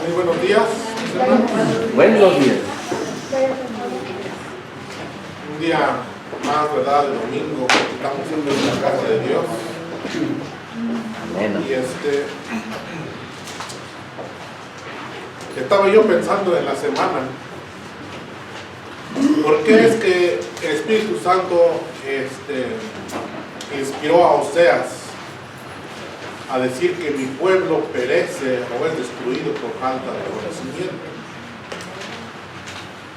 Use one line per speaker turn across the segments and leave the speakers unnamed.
Muy buenos días, hermanos.
Buenos días.
Un día más, ¿verdad? De domingo, estamos en la casa de Dios.
Amén.
Y estaba yo pensando en la semana, ¿por qué es que el Espíritu Santo inspiró a Oseas a decir que mi pueblo perece o es destruido por falta de conocimiento?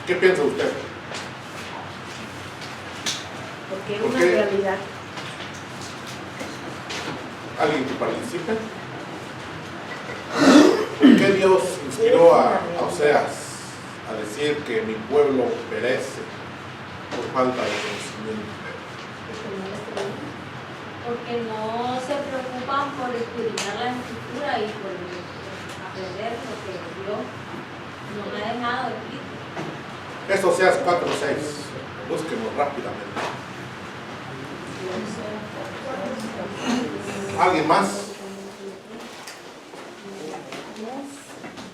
¿Qué piensa usted?
Porque es
¿Por
una
qué?
realidad.
¿Alguien que participe? ¿Por qué Dios inspiró a Oseas a decir que mi pueblo perece por falta de conocimiento?
Porque no se preocupan por estudiar la escritura y por aprender lo que Dios nos ha dejado escrito.
Es Oseas 4:6. Búsquenos rápidamente. ¿Alguien más?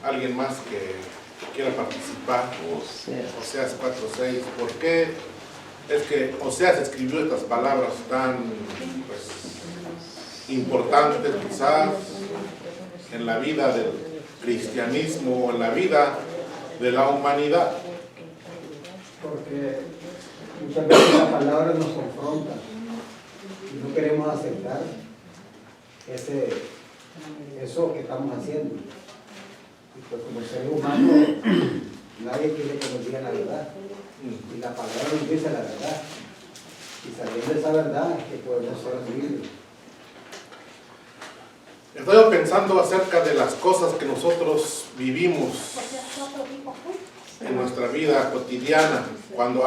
¿Alguien más que quiera participar? Oseas 4:6. ¿Por qué es que Oseas escribió estas palabras tan importantes quizás en la vida del cristianismo, en la vida de la humanidad?
Porque muchas veces la palabra nos confronta y no queremos aceptar eso que estamos haciendo. Y pues como seres humanos nadie quiere que nos diga la verdad. Y la palabra nos dice la verdad. Y sabiendo esa verdad es que podemos ser libres.
Estoy pensando acerca de las cosas que nosotros vivimos en nuestra vida cotidiana. Cuando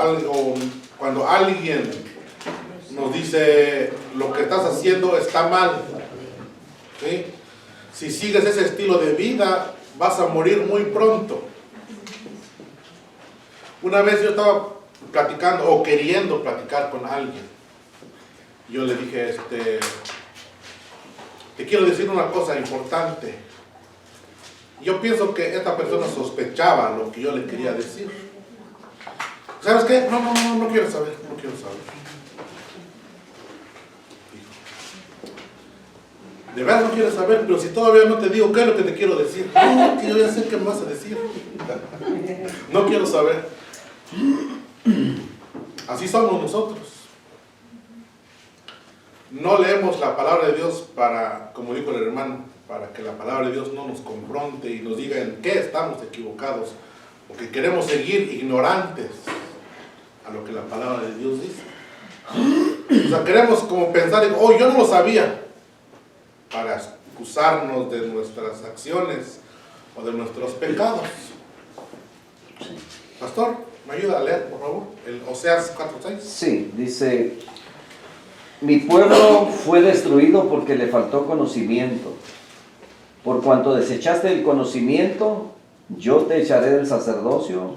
alguien nos dice lo que estás haciendo está mal, ¿sí? Si sigues ese estilo de vida vas a morir muy pronto. Una vez yo estaba platicando o queriendo platicar con alguien. Yo le dije, te quiero decir una cosa importante. Yo pienso que esta persona sospechaba lo que yo le quería decir. ¿Sabes qué? No quiero saber, no quiero saber. De verdad no quiero saber, pero si todavía no te digo qué es lo que te quiero decir. No, que yo ya sé qué me vas a decir. No quiero saber. Así somos nosotros. No leemos la palabra de Dios para, como dijo el hermano, para que la palabra de Dios no nos confronte y nos diga en qué estamos equivocados, porque queremos seguir ignorantes a lo que la palabra de Dios dice. O sea, queremos como pensar, oh, yo no lo sabía, para excusarnos de nuestras acciones o de nuestros pecados. Pastor, ¿me ayuda a leer, por favor? El Oseas 4:6.
Sí, dice: mi pueblo fue destruido porque le faltó conocimiento. Por cuanto desechaste el conocimiento, yo te echaré del sacerdocio,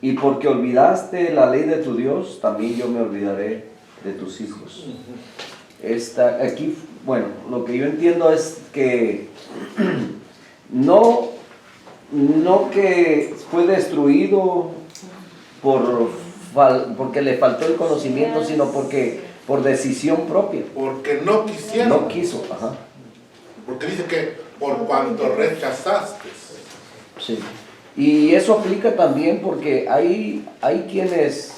y porque olvidaste la ley de tu Dios, también yo me olvidaré de tus hijos. Aquí, bueno, lo que yo entiendo es que no que fue destruido porque le faltó el conocimiento, sino por decisión propia.
Porque no quisieron.
No quiso, ajá.
Porque dice que por cuanto rechazaste.
Sí. Y eso aplica también porque hay quienes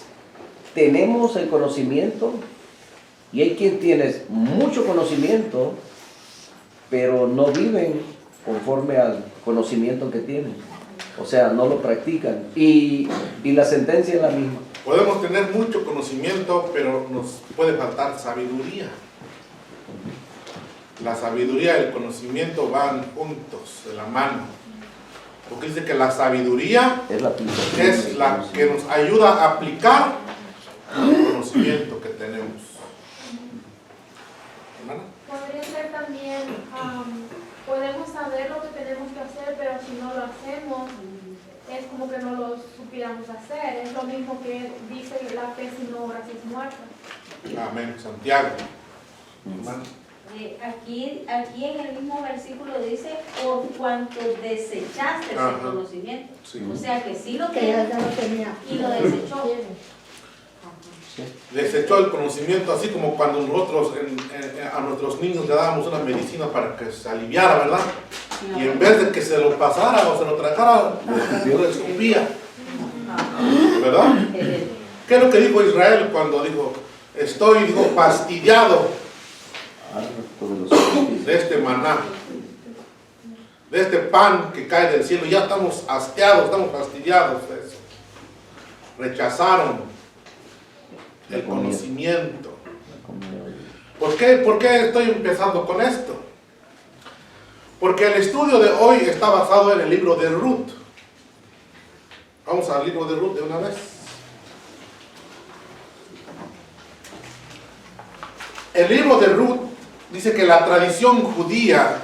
tenemos el conocimiento y hay quien tiene mucho conocimiento, pero no viven conforme al conocimiento que tienen. O sea, no lo practican. Y la sentencia es la misma.
Podemos tener mucho conocimiento, pero nos puede faltar sabiduría. La sabiduría y el conocimiento van juntos, de la mano. Porque dice que la sabiduría es la que nos ayuda a aplicar el conocimiento que tenemos. ¿Hermana?
Podría ser también, podemos saber lo que tenemos que hacer, pero si no lo hacemos, es como que no lo supiéramos hacer. Es lo mismo que dice que la fe sin obras es muerta.
Amén. Santiago. Hermano.
aquí en el mismo versículo dice, por cuanto desechaste ese
Ajá.
conocimiento.
Sí.
O sea que sí lo
Que ya
tiene
lo tenía.
y lo desechó.
Desechó el conocimiento, así como cuando nosotros a nuestros niños le dábamos una medicina para que se aliviara, ¿verdad? Y en vez de que se lo pasara o se lo tragara, lo escupía, ¿verdad? ¿Qué es lo que dijo Israel cuando dijo, estoy fastidiado
Harto de los sacrificios.
de este maná, de este pan que cae del cielo? Ya estamos hastiados, estamos fastidiados de eso. Rechazaron el conocimiento. ¿Por qué estoy empezando con esto? Porque el estudio de hoy está basado en el libro de Ruth. Vamos al libro de Ruth de una vez. El libro de Ruth dice que la tradición judía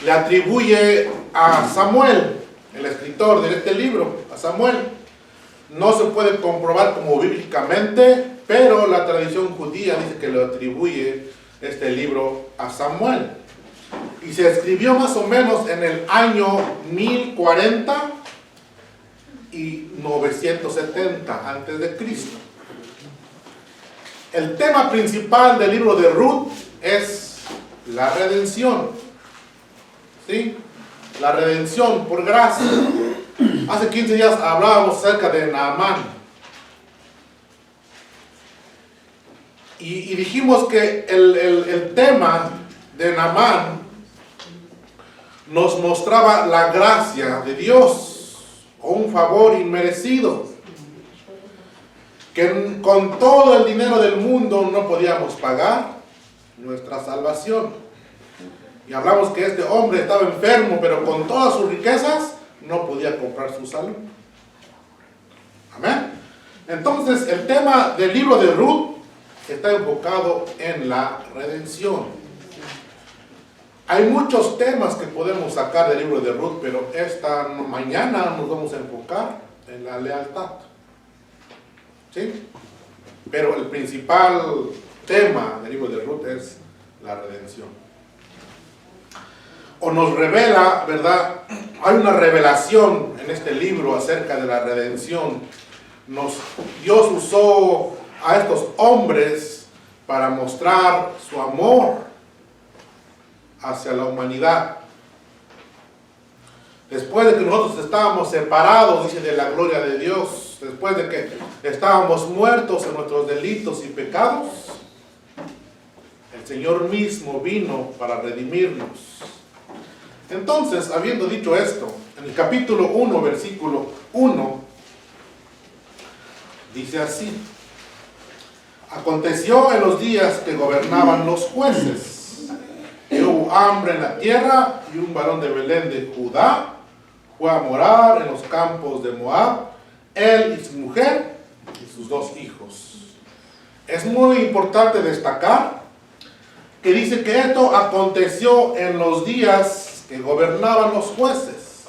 le atribuye a Samuel, el escritor de este libro, a Samuel. No se puede comprobar como bíblicamente, pero la tradición judía dice que le atribuye este libro a Samuel. Y se escribió más o menos en el año 1040 y 970 antes de Cristo. El tema principal del libro de Ruth es la redención. ¿Sí? La redención por gracia. Hace 15 días hablábamos acerca de Naamán. Y dijimos que el tema de Naamán nos mostraba la gracia de Dios, o un favor inmerecido, que con todo el dinero del mundo no podíamos pagar nuestra salvación. Y hablamos que este hombre estaba enfermo, pero con todas sus riquezas no podía comprar su salud. Amén. Entonces, el tema del libro de Ruth está enfocado en la redención. Hay muchos temas que podemos sacar del libro de Ruth, pero esta mañana nos vamos a enfocar en la lealtad. ¿Sí? Pero el principal tema del libro de Ruth es la redención. O nos revela, ¿verdad? Hay una revelación en este libro acerca de la redención. Dios usó a estos hombres para mostrar su amor hacia la humanidad. Después de que nosotros estábamos separados, dice, de la gloria de Dios, después de que estábamos muertos en nuestros delitos y pecados, el Señor mismo vino para redimirnos. Entonces, habiendo dicho esto, en el capítulo 1, versículo 1, dice así: aconteció en los días que gobernaban los jueces, que hubo hambre en la tierra, y un varón de Belén de Judá fue a morar en los campos de Moab, él y su mujer y sus 2 hijos. Es muy importante destacar que dice que esto aconteció en los días que gobernaban los jueces.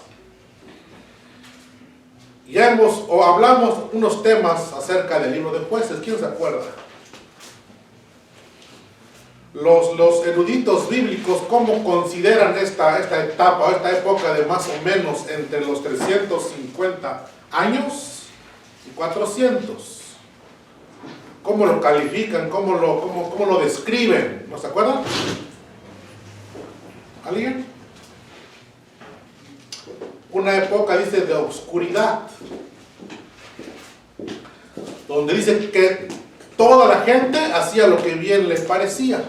Ya hablamos unos temas acerca del libro de Jueces. ¿Quién se acuerda? Los eruditos bíblicos, ¿cómo consideran esta etapa, esta época de más o menos entre los 350 años y 400? ¿Cómo lo califican? ¿Cómo lo describen? ¿No se acuerdan? ¿Alguien? Una época, dice, de oscuridad, donde dice que toda la gente hacía lo que bien les parecía.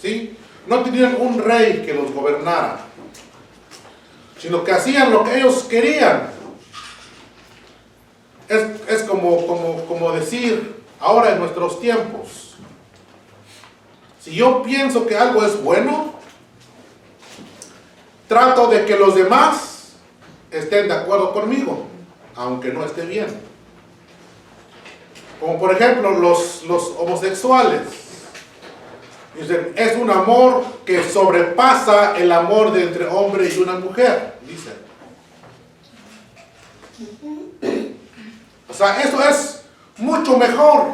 ¿Sí? No tenían un rey que los gobernara, sino que hacían lo que ellos querían. Es como decir ahora en nuestros tiempos: si yo pienso que algo es bueno, trato de que los demás estén de acuerdo conmigo, aunque no esté bien. Como por ejemplo los homosexuales. Dicen, es un amor que sobrepasa el amor de entre hombre y una mujer, dicen. O sea, eso es mucho mejor.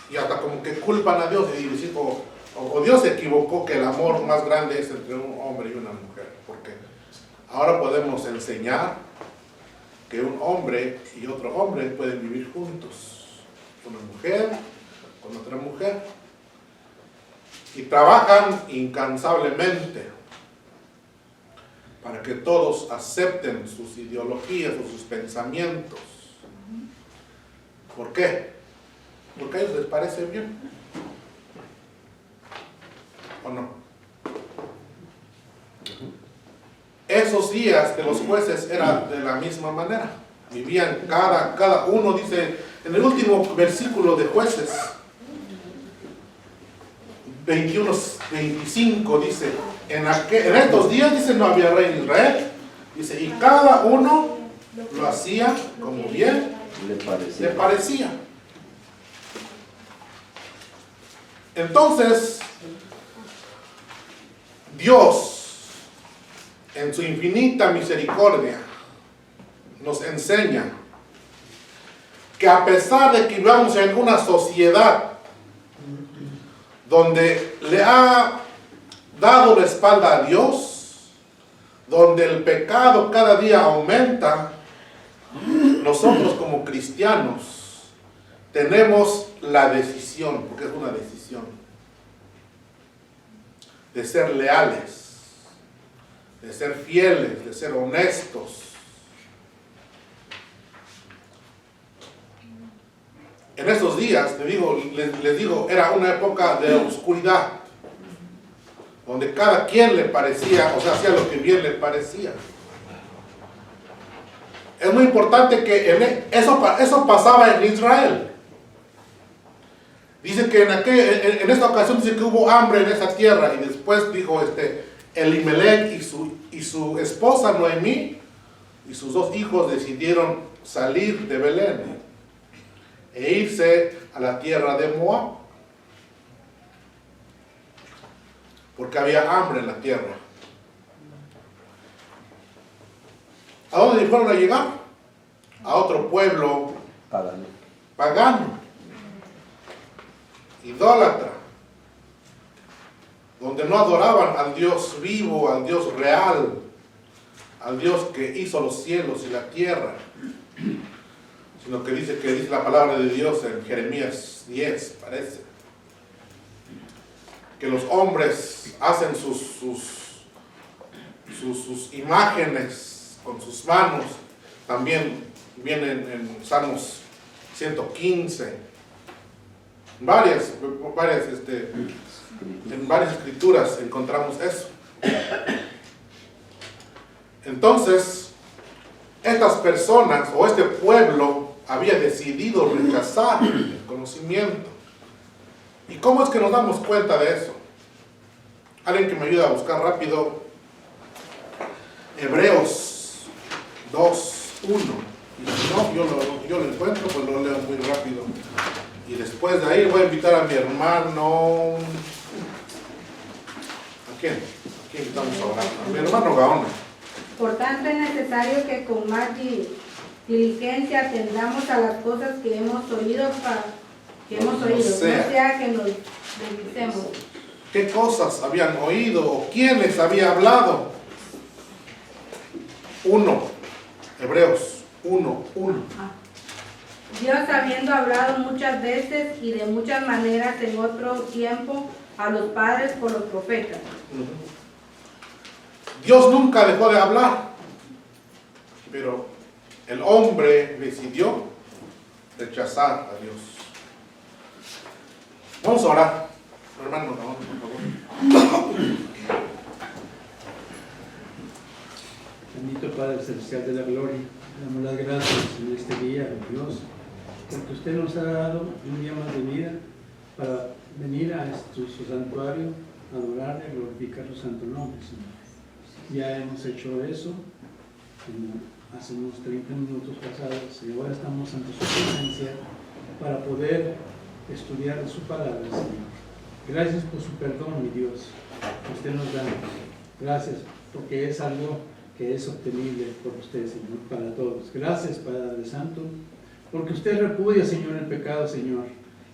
y hasta como que culpan a Dios y dicen, o Dios se equivocó, que el amor más grande es entre un hombre y una mujer, porque ahora podemos enseñar que un hombre y otro hombre pueden vivir juntos, una mujer con otra mujer, y trabajan incansablemente para que todos acepten sus ideologías o sus pensamientos. ¿Por qué? Porque a ellos les parece bien. ¿O no? Esos días de los jueces era de la misma manera. Vivían cada uno, dice, en el último versículo de Jueces 21-25, dice, en estos días, dice, no había rey en Israel. Dice, y cada uno lo hacía como bien le parecía. Entonces, Dios, en su infinita misericordia, nos enseña que a pesar de que vivamos en una sociedad donde le ha dado la espalda a Dios, donde el pecado cada día aumenta, nosotros como cristianos tenemos la decisión, porque es una decisión, de ser leales, de ser fieles, de ser honestos. En esos días, les digo, era una época de oscuridad, donde cada quien le parecía, o sea, hacía lo que bien le parecía. Es muy importante que eso pasaba en Israel. Dice que en esta ocasión dice que hubo hambre en esa tierra, y después dijo Elimelech y su esposa Noemí y sus 2 hijos decidieron salir de Belén e irse a la tierra de Moab, porque había hambre en la tierra. ¿A dónde fueron a llegar? A otro pueblo pagano, idólatra, donde no adoraban al Dios vivo, al Dios real, al Dios que hizo los cielos y la tierra, sino que dice la palabra de Dios en Jeremías 10, parece, que los hombres hacen sus imágenes con sus manos. También vienen en Salmos 115, en varias escrituras encontramos eso. Entonces, estas personas o este pueblo había decidido rechazar el conocimiento. ¿Y cómo es que nos damos cuenta de eso? Alguien que me ayude a buscar rápido Hebreos 2:1. Y si no, yo lo encuentro, pues lo leo muy rápido. Y después de ahí voy a invitar a mi hermano. ¿A quién? ¿A quién estamos hablando? A mi hermano Gaona.
Por tanto, es necesario que con más diligencia atendamos a las cosas que hemos oído, no sea que nos deslicemos.
¿Qué cosas habían oído o quién les había hablado? 1, Hebreos 1:1.
Dios, habiendo hablado muchas veces y de muchas maneras en otro tiempo a los padres por los profetas.
Dios nunca dejó de hablar, pero el hombre decidió rechazar a Dios. Vamos a orar. Hermano, por favor.
Bendito Padre Celestial de la Gloria, damos las gracias en este día, Dios, porque usted nos ha dado un día más de vida para venir a su santuario, adorarle, glorificar su santo nombre, Señor. Ya hemos hecho eso hace unos 30 minutos pasados y ahora estamos ante su presencia para poder estudiar su palabra, Señor. Gracias por su perdón, mi Dios, que usted nos da. Gracias, porque es algo que es obtenible por usted, Señor, para todos. Gracias, Padre Santo, porque usted repudia, Señor, el pecado, Señor,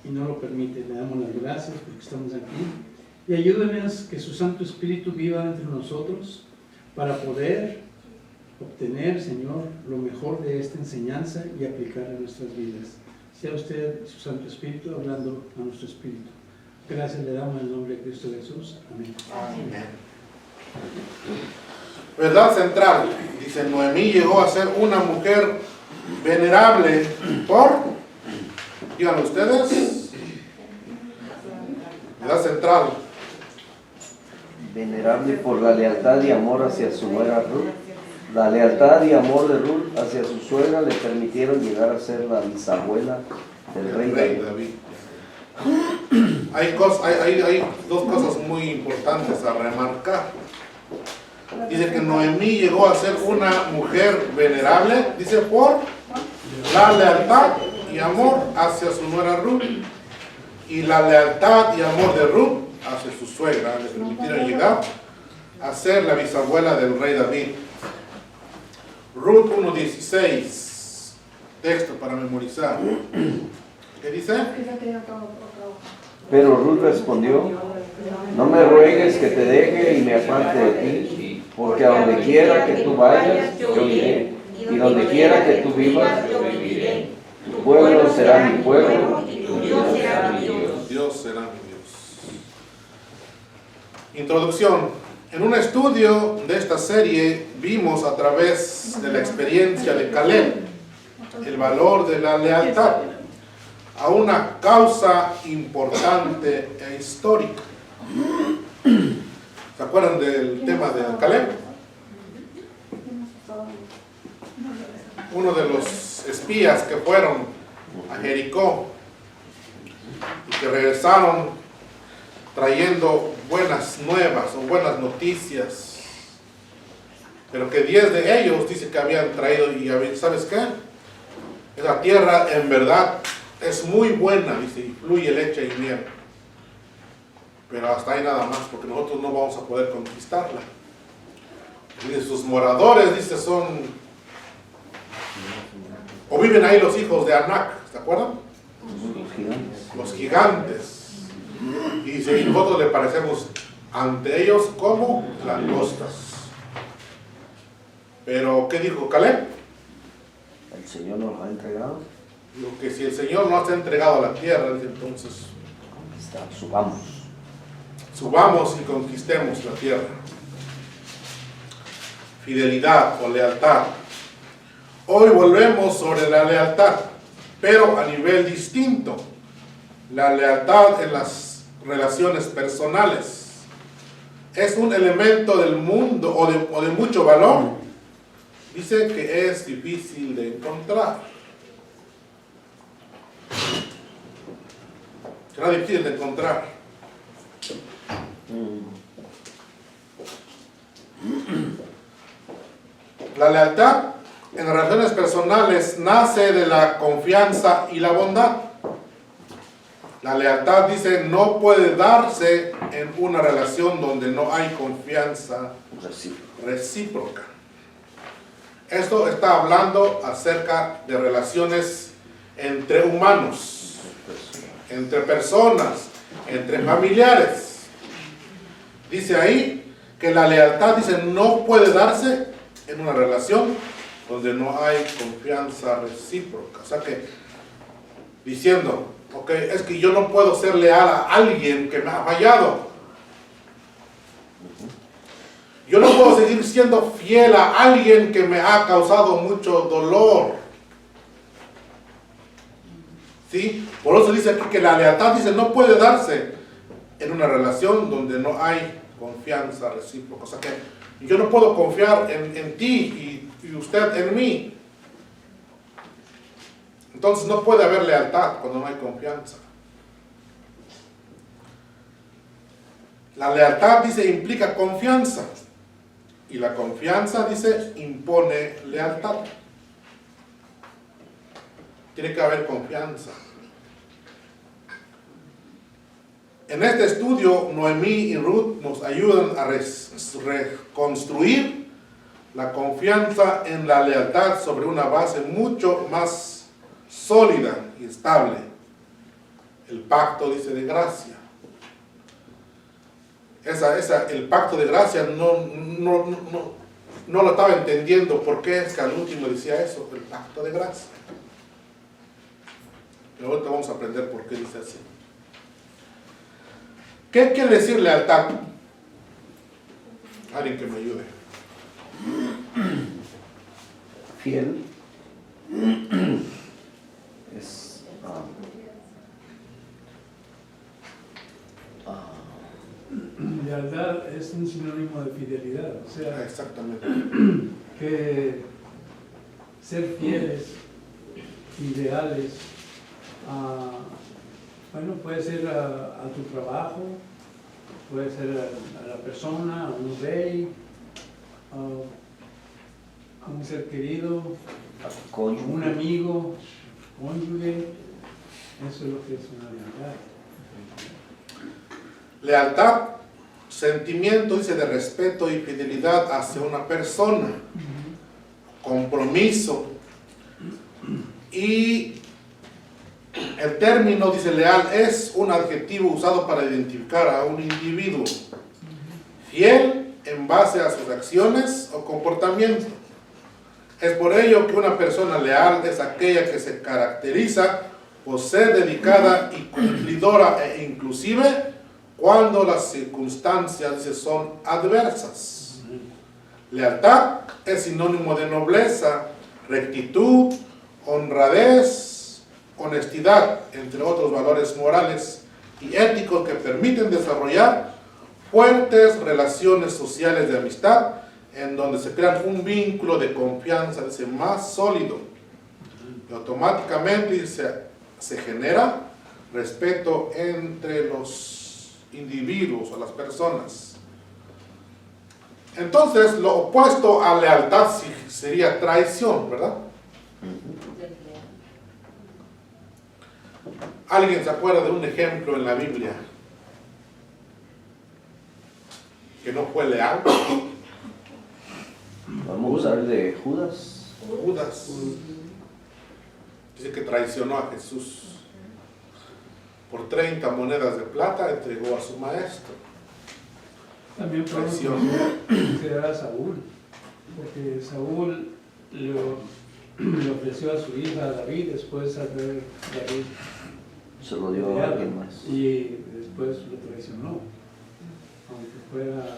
y no lo permite. Le damos las gracias porque estamos aquí y ayúdenos que su Santo Espíritu viva entre nosotros para poder obtener, Señor, lo mejor de esta enseñanza y aplicarla en nuestras vidas. Sea usted, su Santo Espíritu, hablando a nuestro espíritu. Gracias le damos en el nombre de Cristo Jesús. Amén.
Amén. Verdad central. Dice, Noemí llegó a ser una mujer venerable por, díganlo ustedes, verdad central.
Venerable por la lealtad y amor hacia su nuera Ruth. La lealtad y amor de Ruth hacia su suegra le permitieron llegar a ser la bisabuela del rey David.
Hay dos cosas muy importantes a remarcar. Dice que Noemí llegó a ser una mujer venerable, dice, por la lealtad y amor hacia su nuera Ruth. Y la lealtad y amor de Ruth hacia su suegra le permitieron llegar a ser la bisabuela del rey David. Ruth 1:16, texto para memorizar. ¿Qué dice?
Pero Ruth respondió, no me ruegues que te deje y me aparte de ti, porque a donde quiera que tú vayas, yo iré, y donde quiera que tú vivas, yo viviré. Tu pueblo será mi pueblo, y tu Dios será mi Dios.
Dios será mi Dios. Introducción. En un estudio de esta serie vimos a través de la experiencia de Caleb el valor de la lealtad a una causa importante e histórica. ¿Se acuerdan del tema de Caleb? Uno de los espías que fueron a Jericó y que regresaron trayendo buenas nuevas o buenas noticias, pero que 10 de ellos dice que habían traído y ¿sabes qué? Esa tierra en verdad es muy buena, dice, y fluye leche y miel, pero hasta ahí nada más, porque nosotros no vamos a poder conquistarla. Dice, sus moradores, dice, son, o viven ahí los hijos de Anac, ¿se acuerdan? Los gigantes. Y dice, y nosotros le parecemos ante ellos como langostas. Pero, ¿qué dijo Caleb?
El Señor nos lo ha entregado.
Lo que si el Señor nos ha entregado a la tierra, dice, entonces subamos y conquistemos la tierra. Fidelidad o lealtad. Hoy volvemos sobre la lealtad, pero a nivel distinto. La lealtad en las relaciones personales es un elemento del mundo o de mucho valor. Dice que es difícil de encontrar. Será difícil de encontrar. La lealtad en las relaciones personales nace de la confianza y la bondad. La lealtad, dice, no puede darse en una relación donde no hay confianza recíproca. Esto está hablando acerca de relaciones entre humanos, entre personas, entre familiares. Dice ahí que la lealtad, dice, no puede darse en una relación donde no hay confianza recíproca. O sea que, diciendo, ok, es que yo no puedo ser leal a alguien que me ha fallado. Yo no puedo seguir siendo fiel a alguien que me ha causado mucho dolor. ¿Sí? Por eso dice aquí que la lealtad, dice, no puede darse en una relación donde no hay confianza recíproca. O sea que yo no puedo confiar en ti y usted en mí. Entonces no puede haber lealtad cuando no hay confianza. La lealtad, dice, implica confianza. Y la confianza, dice, impone lealtad. Tiene que haber confianza. En este estudio, Noemí y Ruth nos ayudan a reconstruir la confianza en la lealtad sobre una base mucho más sólida y estable. el pacto, dice, de gracia. El pacto de gracia no lo estaba entendiendo. ¿Por qué es que al último decía eso? El pacto de gracia. Pero ahorita vamos a aprender por qué dice así. ¿Qué quiere decir lealtad? Alguien que me ayude.
Fiel es
lealtad es un sinónimo de fidelidad, o sea,
Exactamente.
que ser fieles y leales bueno, puede ser a tu trabajo, puede ser a la persona, a un rey, a un ser querido, a un amigo, cónyuge. Eso es lo que es una lealtad.
Lealtad, sentimiento, dice, de respeto y fidelidad hacia una persona. Compromiso. Y el término, dice, leal, es un adjetivo usado para identificar a un individuo. Fiel en base a sus acciones o comportamiento. Es por ello que una persona leal es aquella que se caracteriza por ser dedicada y cumplidora e inclusive cuando las circunstancias, dice, son adversas. Lealtad es sinónimo de nobleza, rectitud, honradez, honestidad, entre otros valores morales y éticos que permiten desarrollar fuertes relaciones sociales de amistad en donde se crea un vínculo de confianza, dice, más sólido. Y automáticamente, dice, se genera respeto entre los individuos o las personas. Entonces, lo opuesto a lealtad sería traición, ¿verdad? ¿Alguien se acuerda de un ejemplo en la Biblia que no fue leal?
Vamos a usar el de Judas.
Judas. Dice que traicionó a Jesús. Por 30 monedas de plata entregó a su maestro.
También podemos
Traición.
considerar a Saúl, porque Saúl le ofreció a su hija David después de haber David
Se lo dio a alguien más.
y después lo traicionó, aunque fuera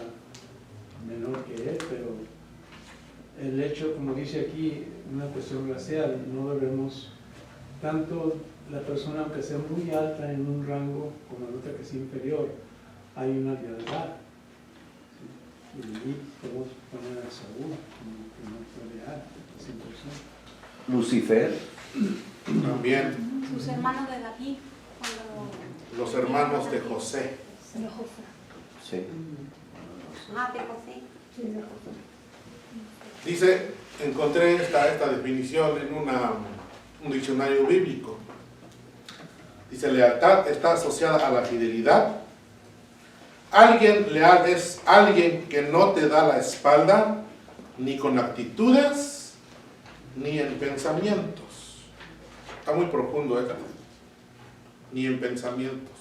menor que él, pero el hecho, como dice aquí, una cuestión racial, no debemos tanto la persona, aunque sea muy alta en un rango, como la otra que es inferior, hay una lealtad. ¿Sí? Y ahí podemos poner a Saúl como que no fue leal, 100%.
Lucifer.
También
Sus hermanos de David, cuando...
los hermanos de José.
De José.
Sí.
Ah, de José.
Sí, de José.
Dice, encontré esta definición en un diccionario bíblico. Dice, lealtad está asociada a la fidelidad. Alguien leal es alguien que no te da la espalda, ni con actitudes, ni en pensamientos. Está muy profundo esto. Ni en pensamientos.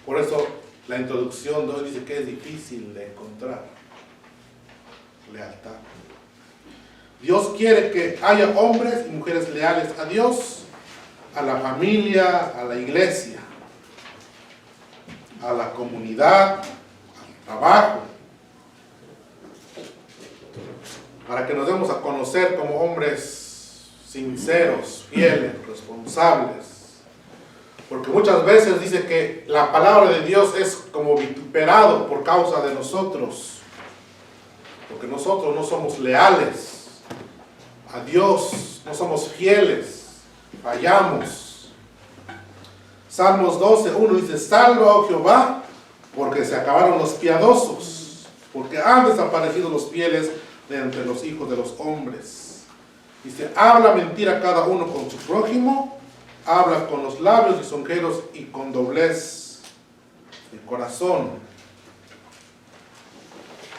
Por eso la introducción de hoy dice que es difícil de encontrar lealtad. Dios quiere que haya hombres y mujeres leales a Dios, a la familia, a la iglesia, a la comunidad, al trabajo, para que nos demos a conocer como hombres sinceros, fieles, responsables. Porque muchas veces dice que la palabra de Dios es como vituperado por causa de nosotros. Porque nosotros no somos leales a Dios, no somos fieles, fallamos. Salmos 12:1 dice, salva, oh Jehová, porque se acabaron los piadosos, porque han desaparecido los fieles de entre los hijos de los hombres. Dice, habla mentira cada uno con su prójimo, habla con los labios lisonjeros y con doblez de corazón.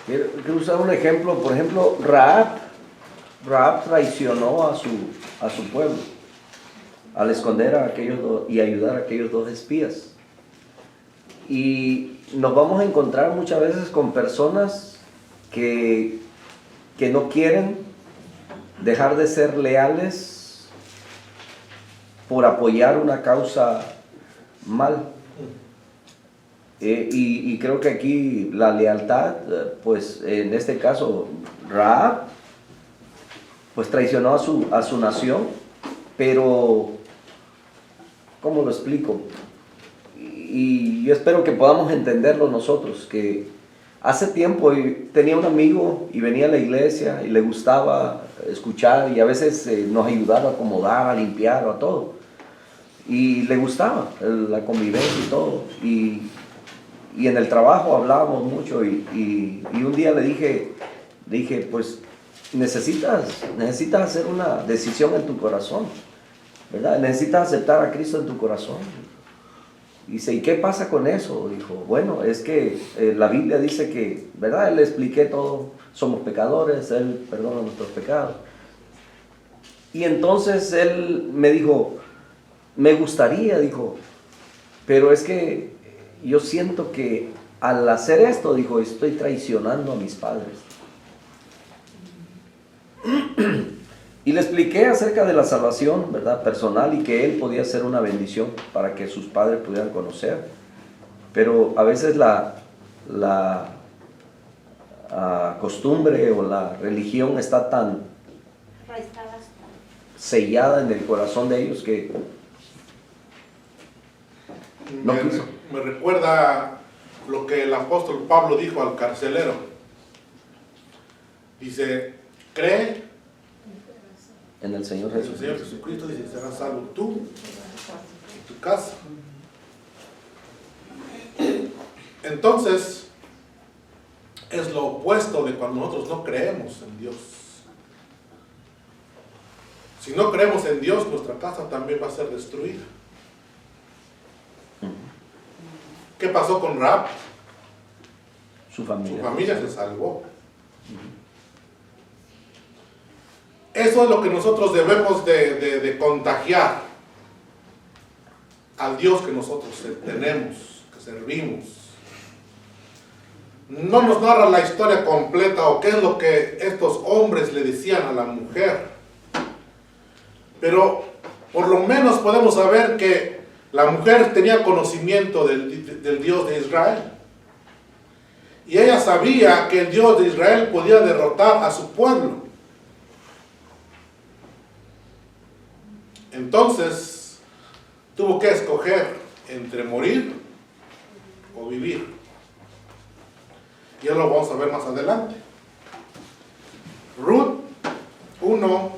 Quiero usar un ejemplo, por ejemplo, Rahab traicionó a su pueblo. al esconder a aquellos dos y ayudar a aquellos dos espías. Y nos vamos a encontrar muchas veces con personas que no quieren dejar de ser leales por apoyar una causa mal. Y creo que aquí la lealtad, pues en este caso Rahab, pues traicionó a su nación, pero ¿cómo lo explico? Y yo espero que podamos entenderlo nosotros, que hace tiempo tenía un amigo y venía a la iglesia y le gustaba escuchar y a veces nos ayudaba a acomodar, a limpiar, a todo. Y le gustaba la convivencia y todo. Y en el trabajo hablábamos mucho y un día le dije, pues necesitas hacer una decisión en tu corazón, ¿verdad? Necesitas aceptar a Cristo en tu corazón. Dice, ¿y qué pasa con eso? Dijo, bueno, es que la Biblia dice que, ¿verdad? Le expliqué todo, somos pecadores, Él perdona nuestros pecados. Y entonces él me dijo, me gustaría, dijo, pero es que yo siento que al hacer esto, dijo, estoy traicionando a mis padres. Y le expliqué acerca de la salvación, ¿verdad? Personal, y que él podía ser una bendición para que sus padres pudieran conocer. Pero a veces la costumbre o la religión está tan sellada en el corazón de ellos que no quiso.
Me recuerda lo que el apóstol Pablo dijo al carcelero. Dice, cree
En el Señor
en el
Jesús.
Señor Jesucristo, dice, serás salvo tú y tu casa. Entonces, es lo opuesto de cuando nosotros no creemos en Dios. Si no creemos en Dios, nuestra casa también va a ser destruida. ¿Qué pasó con Rahab?
Su familia.
Su familia se salvó. Eso es lo que nosotros debemos de contagiar al Dios que nosotros tenemos, que servimos. No nos narra la historia completa o qué es lo que estos hombres le decían a la mujer. Pero por lo menos podemos saber que la mujer tenía conocimiento del Dios de Israel. Y ella sabía que el Dios de Israel podía derrotar a su pueblo. Entonces, tuvo que escoger entre morir o vivir. Ya lo vamos a ver más adelante. Ruth 1,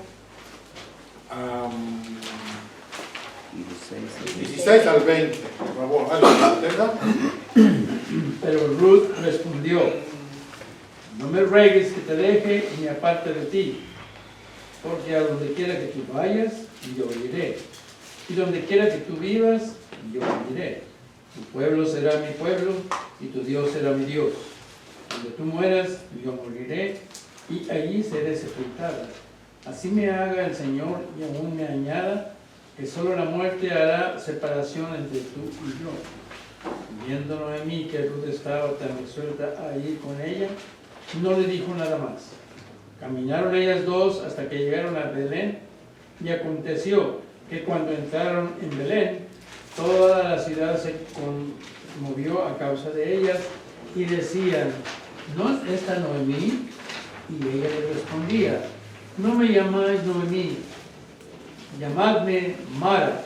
16 al 20. Por favor, ¿alguien tenga?
Pero Ruth respondió, no me ruegues que te deje y me aparte de ti, porque a donde quiera que tú vayas, yo iré, y donde quiera que tú vivas, yo viviré. Tu pueblo será mi pueblo, y tu Dios será mi Dios. Donde tú mueras, yo moriré, y allí seré sepultada. Así me haga el Señor, y aún me añada, que solo la muerte hará separación entre tú y yo. Viendo Noemí que Ruth estaba tan resuelta a ir con ella, no le dijo nada más. Caminaron ellas dos hasta que llegaron a Belén, y aconteció que cuando entraron en Belén, toda la ciudad se conmovió a causa de ellas, y decían, ¿no es esta Noemí? Y ella les respondía, no me llamáis Noemí, llamadme Mara,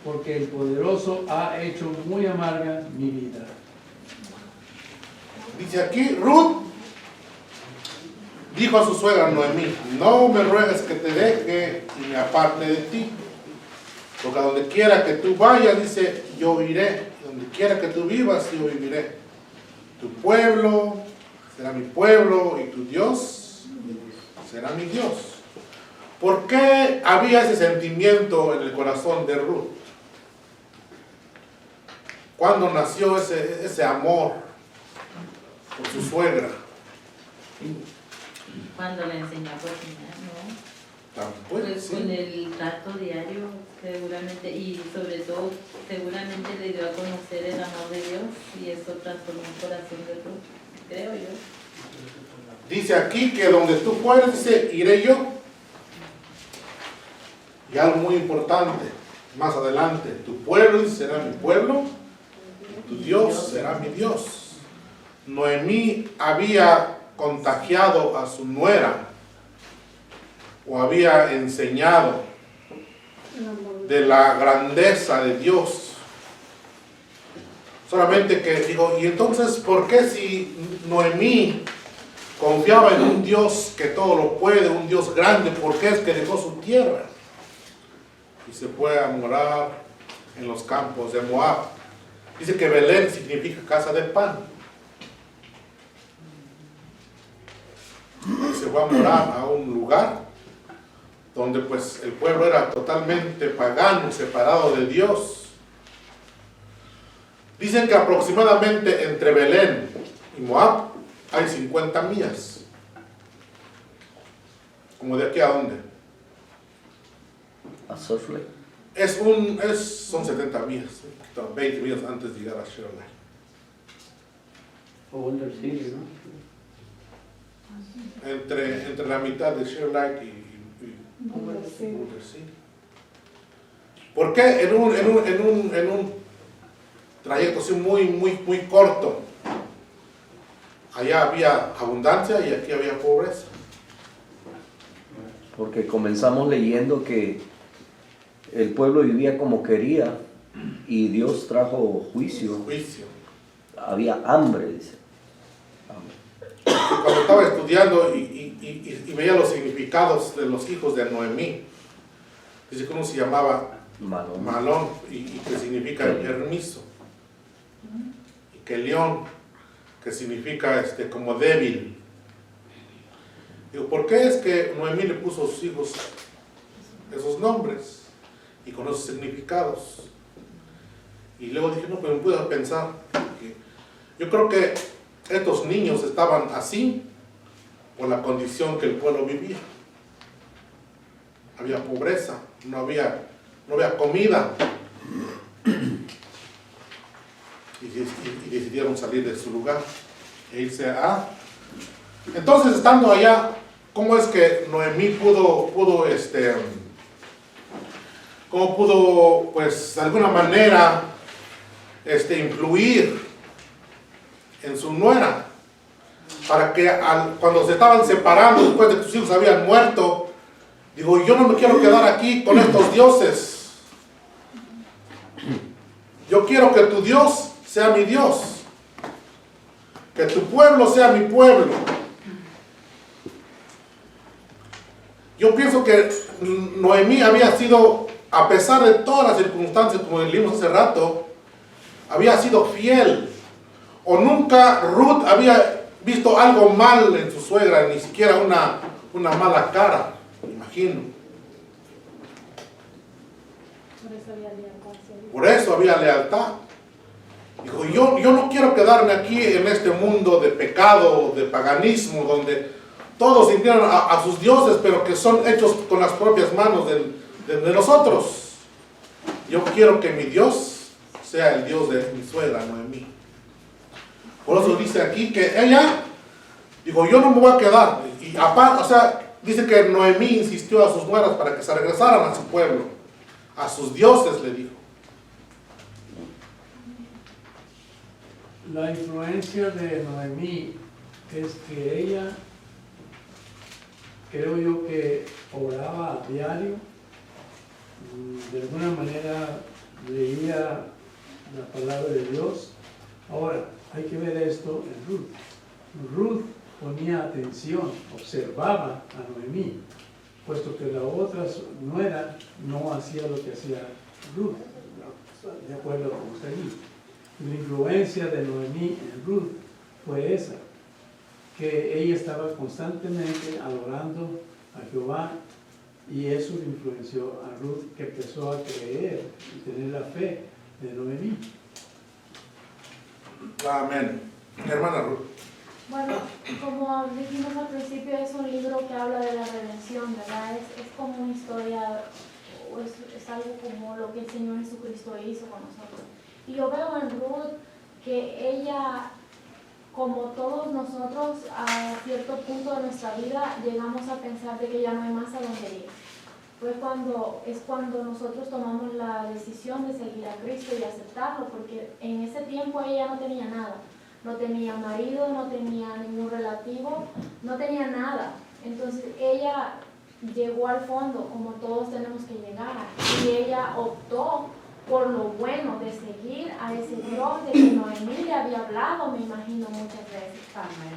porque el poderoso ha hecho muy amarga mi vida.
Dice aquí, Ruth dijo a su suegra Noemí, no me ruegues que te deje y me aparte de ti, porque a donde quiera que tú vayas, dice, yo iré, donde quiera que tú vivas, yo viviré. Tu pueblo será mi pueblo y tu Dios será mi Dios. ¿Por qué había ese sentimiento en el corazón de Ruth? ¿Cuándo nació ese amor por su suegra?
Cuando le enseñó a cocinar, ¿no?
Pues con el trato diario, seguramente, y sobre todo, seguramente le dio a conocer el amor de Dios y eso transformó el corazón de Ruth, creo yo.
Dice aquí que donde tú fueres, dice, iré yo. Y algo muy importante, más adelante, tu pueblo será mi pueblo, tu Dios será mi Dios. Noemí había contagiado a su nuera, o había enseñado de la grandeza de Dios. Solamente que digo, y entonces, ¿por qué si Noemí confiaba en un Dios que todo lo puede, un Dios grande, por qué es que dejó su tierra y se fue a morar en los campos de Moab? Dice que Belén significa casa de pan. Y se fue a morar a un lugar donde pues el pueblo era totalmente pagano, separado de Dios. Dicen que aproximadamente entre Belén y Moab hay 50 millas. ¿Como de aquí a dónde?
A Salt Lake.
Son 70 millas, 20 millas antes de llegar a Sherlock.
O Wonder City, ¿no?
Entre la mitad de Sherlock y Boulder City. ¿Por qué en un trayecto así muy corto? Allá había abundancia y aquí había pobreza.
Porque comenzamos leyendo que el pueblo vivía como quería y Dios trajo juicio. Había hambre, dice.
Cuando estaba estudiando y veía los significados de los hijos de Noemí, dice que uno se llamaba Malón y que significa permiso, y que León, que significa como débil. Digo, ¿por qué es que Noemí le puso a sus hijos esos nombres y con esos significados? Y luego dije, no, pero me pude pensar que yo creo que estos niños estaban así por la condición que el pueblo vivía. Había pobreza, no había comida. Y decidieron salir de su lugar e irse a... Entonces, estando allá, ¿cómo es que Noemí pudo pues, de alguna manera, influir en su nuera? Para que cuando se estaban separando, después de que sus hijos habían muerto, digo, yo no me quiero quedar aquí con estos dioses. Yo quiero que tu Dios sea mi Dios. Que tu pueblo sea mi pueblo. Yo pienso que Noemí había sido, a pesar de todas las circunstancias, como leímos hace rato, había sido fiel. O nunca Ruth había visto algo mal en su suegra, ni siquiera una mala cara, me imagino. Por eso había lealtad. Dijo, yo no quiero quedarme aquí en este mundo de pecado, de paganismo, donde todos sintieron a sus dioses, pero que son hechos con las propias manos de nosotros. Yo quiero que mi Dios sea el Dios de mi suegra, Noemí. Por eso dice aquí que ella, digo, yo no me voy a quedar. Y aparte, dice que Noemí insistió a sus nueras para que se regresaran a su pueblo, a sus dioses, le dijo.
La influencia de Noemí es que ella, creo yo que oraba a diario, de alguna manera leía la palabra de Dios. Ahora, hay que ver esto en Ruth. Ruth ponía atención, observaba a Noemí, puesto que la otra nuera no hacía lo que hacía Ruth, de acuerdo con usted allí. La influencia de Noemí en Ruth fue esa, que ella estaba constantemente adorando a Jehová, y eso le influenció a Ruth, que empezó a creer y tener la fe de Noemí.
Amén. Hermana Ruth.
Bueno, como dijimos al principio, es un libro que habla de la redención, ¿verdad? Es como una historia, o es algo como lo que el Señor Jesucristo hizo con nosotros. Y yo veo en Ruth que ella, como todos nosotros, a cierto punto de nuestra vida, llegamos a pensar de que ya no hay más a dónde ir. Es cuando nosotros tomamos la decisión de seguir a Cristo y aceptarlo, porque en ese tiempo ella no tenía nada. No tenía marido, no tenía ningún relativo, no tenía nada. Entonces ella llegó al fondo, como todos tenemos que llegar, y ella optó por lo bueno de seguir a ese Dios de que Noemí le había hablado, me imagino, muchas veces.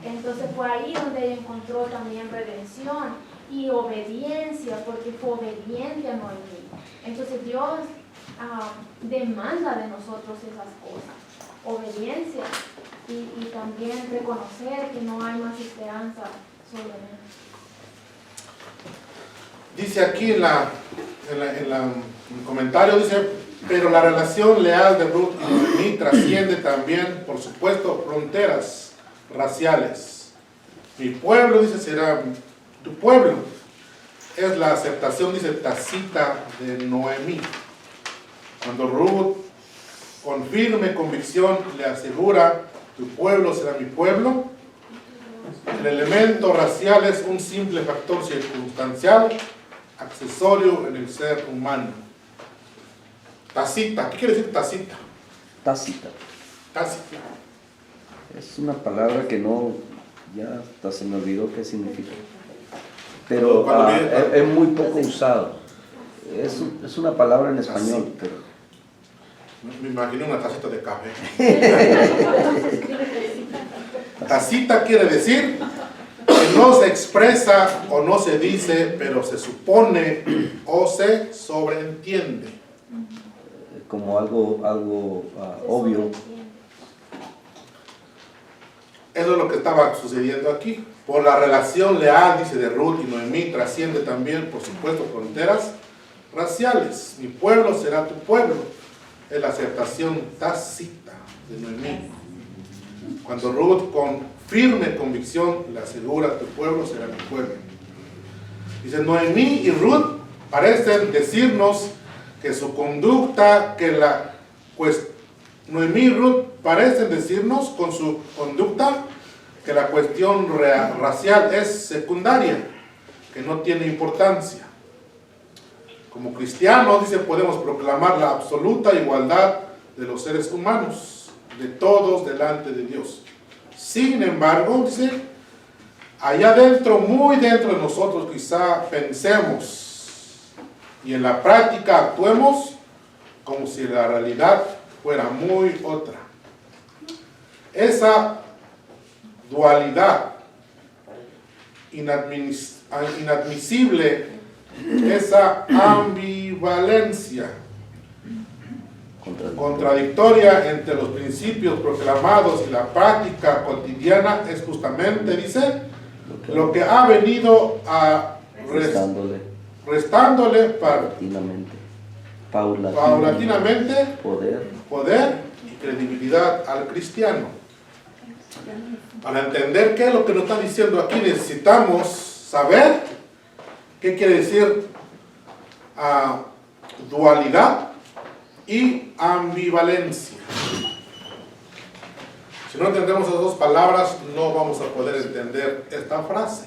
Entonces fue ahí donde ella encontró también redención y obediencia, porque fue obediente a Noemí. Entonces Dios demanda de nosotros esas cosas, obediencia y también reconocer que no hay más esperanza sobre él.
Dice aquí en el comentario, dice, pero la relación leal de Ruth y Noemí trasciende también, por supuesto, fronteras raciales. Mi pueblo, dice, será tu pueblo. Es la aceptación, dice, tácita de Noemí. Cuando Ruth, con firme convicción, le asegura, tu pueblo será mi pueblo, el elemento racial es un simple factor circunstancial, accesorio en el ser humano. Tácita, ¿qué quiere decir tácita?
Tácita.
Tácita.
Es una palabra que no, ya hasta se me olvidó qué significa. Pero es muy poco usado. Es una palabra en español, pero...
Me imagino una tacita de café. Tacita quiere decir que no se expresa o no se dice, pero se supone o se sobreentiende.
Como algo obvio.
Eso es lo que estaba sucediendo aquí. Por la relación leal, dice, de Ruth y Noemí, trasciende también, por supuesto, fronteras raciales. Mi pueblo será tu pueblo. Es la aceptación tácita de Noemí. Cuando Ruth, con firme convicción, le asegura, tu pueblo será mi pueblo. Dice, Noemí y Ruth parecen decirnos que su conducta, Noemí y Ruth parecen decirnos con su conducta que la cuestión racial es secundaria, que no tiene importancia. Como cristianos, dice, podemos proclamar la absoluta igualdad de los seres humanos, de todos delante de Dios. Sin embargo, dice, allá dentro, muy dentro de nosotros, quizá pensemos y en la práctica actuemos como si la realidad fuera muy otra. Esa dualidad inadmisible, esa ambivalencia contradictoria entre los principios proclamados y la práctica cotidiana es justamente, dice, lo que ha venido a restándole paulatinamente poder y credibilidad al cristiano. Para entender qué es lo que nos está diciendo aquí, necesitamos saber qué quiere decir dualidad y ambivalencia. Si no entendemos esas dos palabras, no vamos a poder entender esta frase.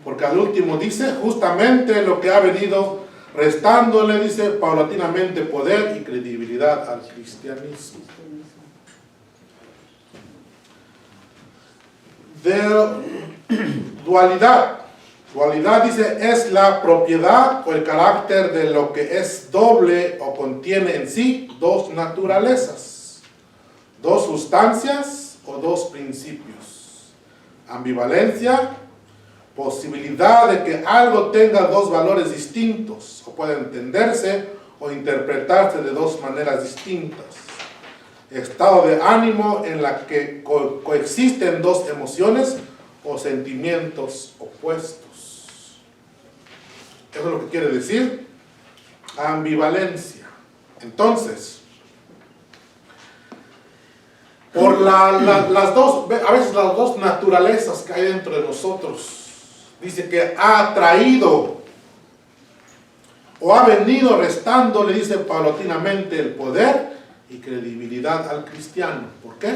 Porque al último dice justamente lo que ha venido restándole, dice, paulatinamente poder y credibilidad al cristianismo. Dualidad. Dualidad, dice, es la propiedad o el carácter de lo que es doble o contiene en sí dos naturalezas, dos sustancias o dos principios. Ambivalencia, posibilidad de que algo tenga dos valores distintos o pueda entenderse o interpretarse de dos maneras distintas. Estado de ánimo en la que coexisten dos emociones o sentimientos opuestos. Eso es lo que quiere decir ambivalencia. Entonces, por las dos, a veces las dos naturalezas que hay dentro de nosotros. Dice que ha traído o ha venido restando, le dice paulatinamente, el poder y credibilidad al cristiano. ¿Por qué?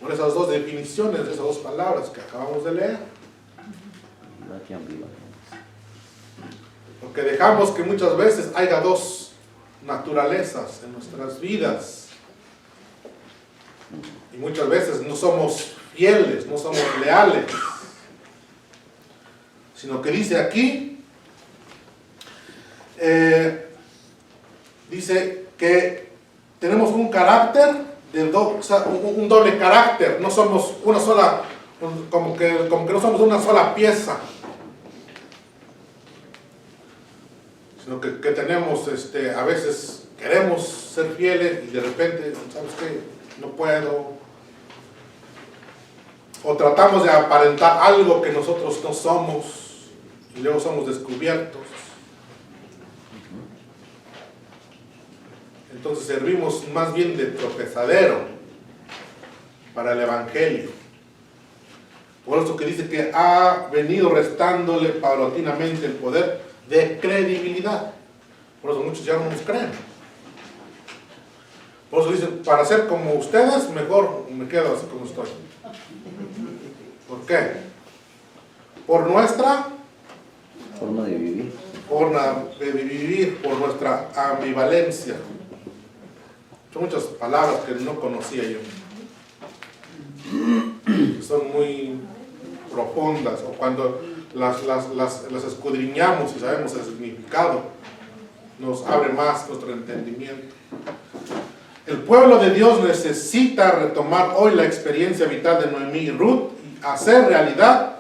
Por esas dos definiciones, esas dos palabras que acabamos de leer. Porque dejamos que muchas veces haya dos naturalezas en nuestras vidas. Y muchas veces no somos fieles, no somos leales. Sino que dice aquí, dice que tenemos un carácter, un doble carácter. No somos una sola, como que no somos una sola pieza. Sino que tenemos, a veces queremos ser fieles y de repente, ¿sabes qué? No puedo. O tratamos de aparentar algo que nosotros no somos y luego somos descubiertos. Entonces servimos más bien de tropezadero para el Evangelio. Por eso que dice que ha venido restándole paulatinamente el poder de credibilidad. Por eso muchos ya no nos creen. Por eso dicen, para ser como ustedes, mejor me quedo así como estoy. ¿Por qué? Por nuestra
forma de vivir.
Por nuestra ambivalencia. Son muchas palabras que no conocía yo. Son muy profundas, o cuando las escudriñamos y sabemos el significado, nos abre más nuestro entendimiento. El pueblo de Dios necesita retomar hoy la experiencia vital de Noemí y Ruth y hacer realidad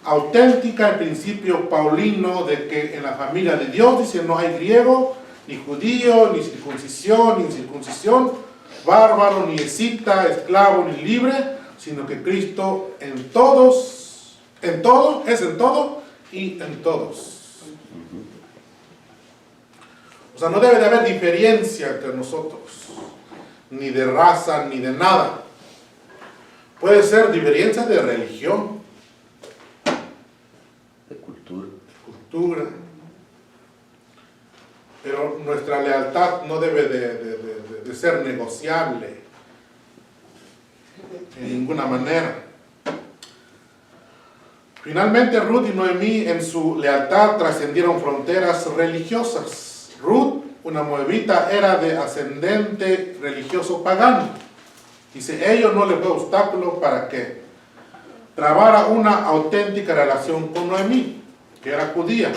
auténtica el principio paulino de que en la familia de Dios, dice, no hay griego, ni judío, ni circuncisión, ni incircuncisión, bárbaro, ni escita, esclavo, ni libre, sino que Cristo en todos, en todo, es en todo y en todos. O sea, no debe de haber diferencia entre nosotros, ni de raza, ni de nada. Puede ser diferencia de religión,
de
cultura. Pero nuestra lealtad no debe de ser negociable en ninguna manera. Finalmente, Ruth y Noemí en su lealtad trascendieron fronteras religiosas. Ruth, una moabita, era de ascendente religioso pagano. Dice, ello no le fue obstáculo para que trabara una auténtica relación con Noemí, que era judía.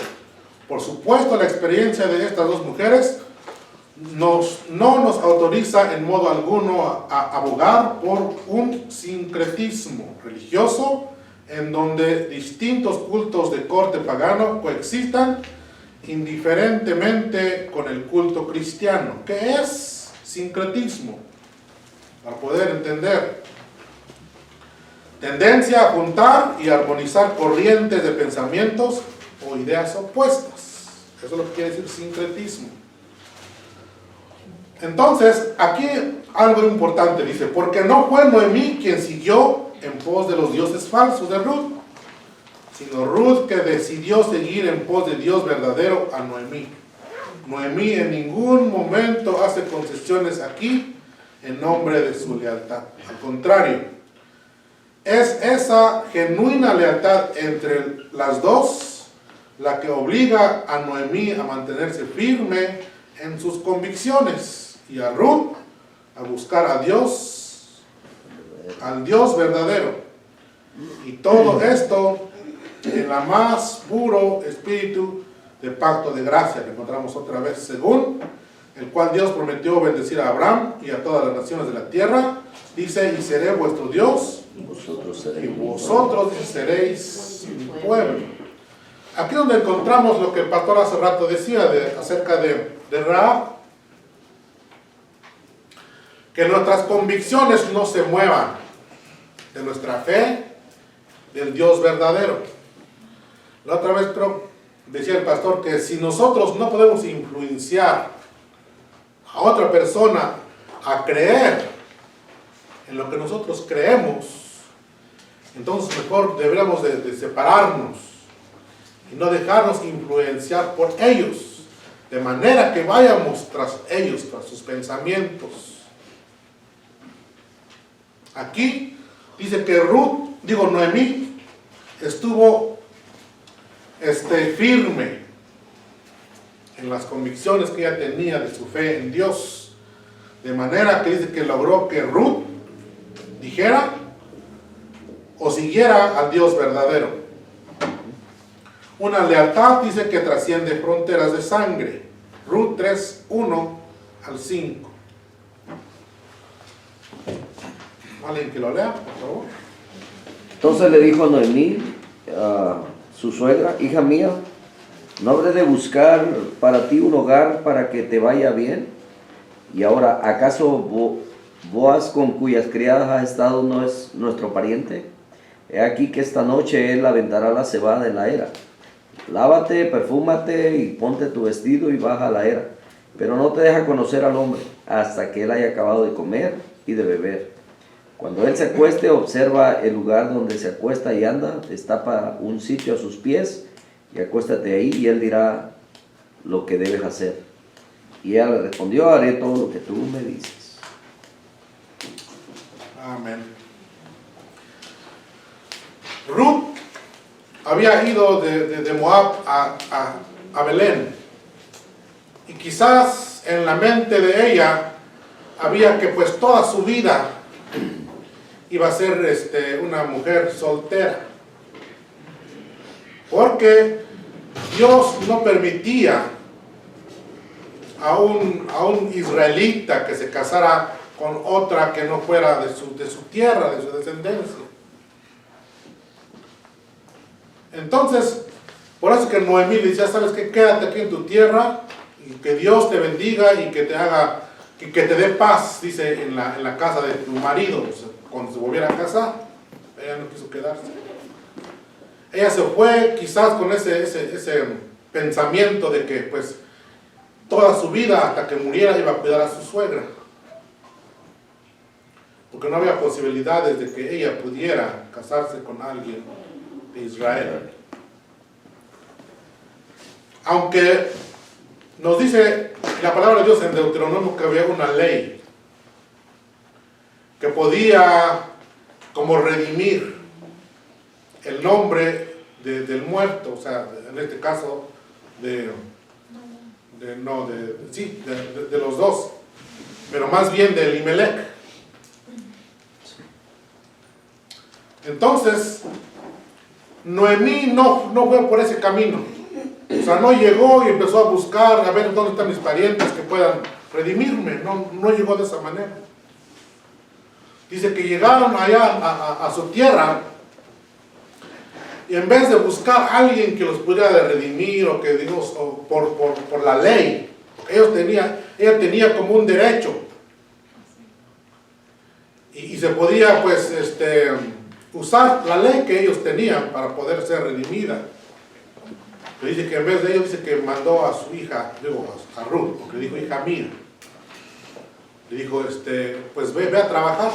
Por supuesto, la experiencia de estas dos mujeres no nos autoriza en modo alguno a abogar por un sincretismo religioso en donde distintos cultos de corte pagano coexistan indiferentemente con el culto cristiano. ¿Qué es sincretismo? Para poder entender. Tendencia a juntar y armonizar corrientes de pensamientos o ideas opuestas. Eso es lo que quiere decir sincretismo. Entonces, aquí algo importante dice, porque no fue Noemí quien siguió en pos de los dioses falsos de Ruth, sino Ruth que decidió seguir en pos de Dios verdadero a Noemí. Noemí en ningún momento hace concesiones aquí en nombre de su lealtad. Al contrario, es esa genuina lealtad entre las dos la que obliga a Noemí a mantenerse firme en sus convicciones y a Ruth a buscar a Dios, al Dios verdadero. Y todo esto en la más puro espíritu de pacto de gracia, que encontramos otra vez, según el cual Dios prometió bendecir a Abraham y a todas las naciones de la tierra. Dice, y seré vuestro Dios, y vosotros seréis mi pueblo. Aquí donde encontramos lo que el pastor hace rato decía acerca de Rahab, que nuestras convicciones no se muevan de nuestra fe, del Dios verdadero. La otra vez creo, decía el pastor, que si nosotros no podemos influenciar a otra persona a creer en lo que nosotros creemos, entonces mejor deberíamos de separarnos y no dejarnos influenciar por ellos, de manera que vayamos tras ellos, tras sus pensamientos. Aquí dice que Noemí estuvo firme en las convicciones que ella tenía de su fe en Dios, de manera que dice que logró que Ruth dijera o siguiera al Dios verdadero. Una lealtad, dice, que trasciende fronteras de sangre. Ruth 3, 1 al 5. ¿Alguien que lo lea, por favor?
Entonces le dijo Noemí a su suegra: hija mía, ¿no habré de buscar para ti un hogar para que te vaya bien? Y ahora, ¿acaso Boaz, con cuyas criadas has estado, no es nuestro pariente? He aquí que esta noche él aventará la cebada en la era. Lávate, perfúmate y ponte tu vestido y baja a la era. Pero no te deja conocer al hombre hasta que él haya acabado de comer y de beber. Cuando él se acueste, observa el lugar donde se acuesta y anda, destapa un sitio a sus pies y acuéstate ahí, y él dirá lo que debes hacer. Y ella le respondió: haré todo lo que tú me dices.
Amén. Ruth había ido de Moab a Belén, y quizás en la mente de ella había que pues toda su vida iba a ser una mujer soltera, porque Dios no permitía a un israelita que se casara con otra que no fuera de su tierra, de su descendencia. Entonces, por eso que Noemí le decía: ¿sabes qué? Quédate aquí en tu tierra y que Dios te bendiga y que te dé paz, dice, en la casa de tu marido. O sea, cuando se volviera a casar, ella no quiso quedarse. Ella se fue quizás con ese pensamiento de que pues toda su vida hasta que muriera iba a cuidar a su suegra, porque no había posibilidades de que ella pudiera casarse con alguien de Israel. Aunque nos dice la palabra de Dios en Deuteronomio que había una ley que podía como redimir el nombre del muerto, o sea, en este caso de los dos, pero más bien de Elimelech. Entonces, Noemí no fue por ese camino. O sea, no llegó y empezó a buscar a ver dónde están mis parientes que puedan redimirme. No llegó de esa manera. Dice que llegaron allá a su tierra, y en vez de buscar a alguien que los pudiera redimir, o que Dios, o por la ley, ella tenía como un derecho, y se podía pues usar la ley que ellos tenían para poder ser redimida. Pero dice que en vez de ello, dice que mandó a su hija, a Ruth, porque le dijo: hija mía, le dijo, pues ve a trabajar,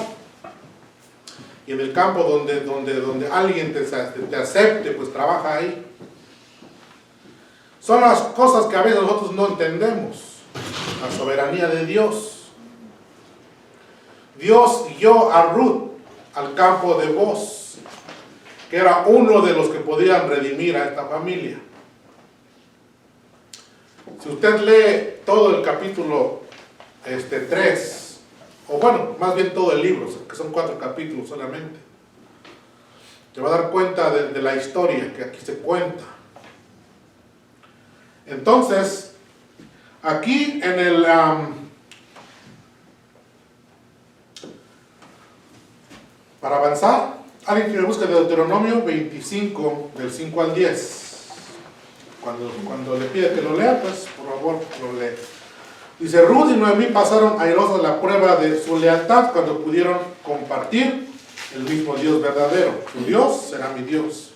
y en el campo donde alguien te acepte, pues trabaja ahí. Son las cosas que a veces nosotros no entendemos, la soberanía de Dios. Dios guió a Ruth al campo de Boaz, que era uno de los que podían redimir a esta familia. Si usted lee todo el capítulo 3, o bueno, más bien todo el libro, que son 4 capítulos solamente, te va a dar cuenta de la historia que aquí se cuenta. Entonces, aquí en el para avanzar, alguien que me busque Deuteronomio 25, del 5 al 10. Cuando le pide que lo lea, pues por favor lo lee. Dice: Ruth y Noemí pasaron airosas la prueba de su lealtad cuando pudieron compartir el mismo Dios verdadero. Su Dios será mi Dios.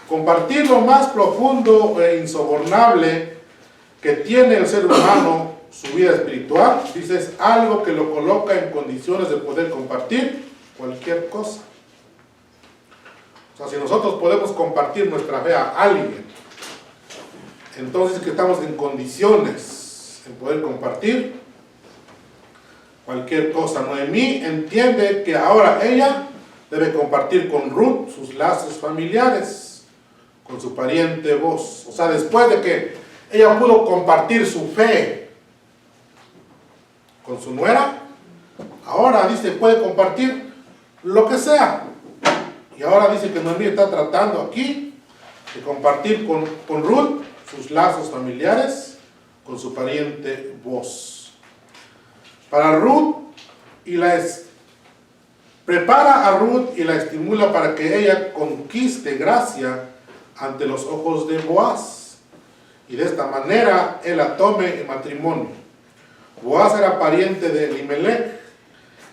Compartir lo más profundo e insobornable que tiene el ser humano su vida espiritual, dice, es algo que lo coloca en condiciones de poder compartir cualquier cosa. O sea, si nosotros podemos compartir nuestra fe a alguien, entonces que estamos en condiciones en poder compartir cualquier cosa. Noemí entiende que ahora ella debe compartir con Ruth sus lazos familiares, con su pariente Boaz. O sea, después de que ella pudo compartir su fe con su nuera, ahora dice, puede compartir lo que sea. Y ahora dice que Noemí está tratando aquí de compartir con Ruth sus lazos familiares con su pariente Boaz. Para Ruth, prepara a Ruth y la estimula para que ella conquiste gracia ante los ojos de Boaz. Y de esta manera él la tome en matrimonio. Boaz era pariente de Elimelech,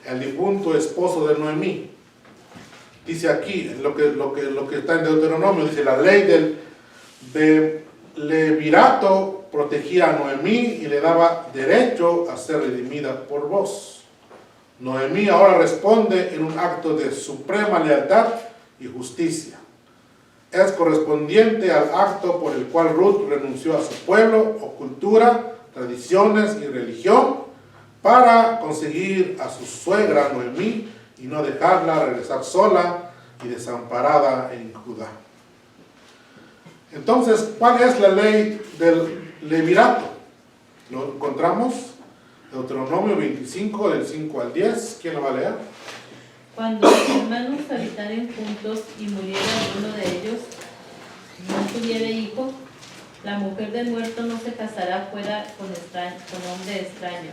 el difunto esposo de Noemí. Dice aquí, lo que está en Deuteronomio, dice, la ley de levirato protegía a Noemí y le daba derecho a ser redimida por Boaz. Noemí ahora responde en un acto de suprema lealtad y justicia. Es correspondiente al acto por el cual Ruth renunció a su pueblo o cultura, tradiciones y religión para conseguir a su suegra Noemí y no dejarla regresar sola y desamparada en Judá. Entonces, ¿cuál es la ley del levirato? Lo encontramos en Deuteronomio 25, del 5 al 10. ¿Quién lo va a leer?
Cuando los hermanos habitaren juntos y muriera uno de ellos, no tuviera hijo, la mujer del muerto no se casará fuera con hombre extraño.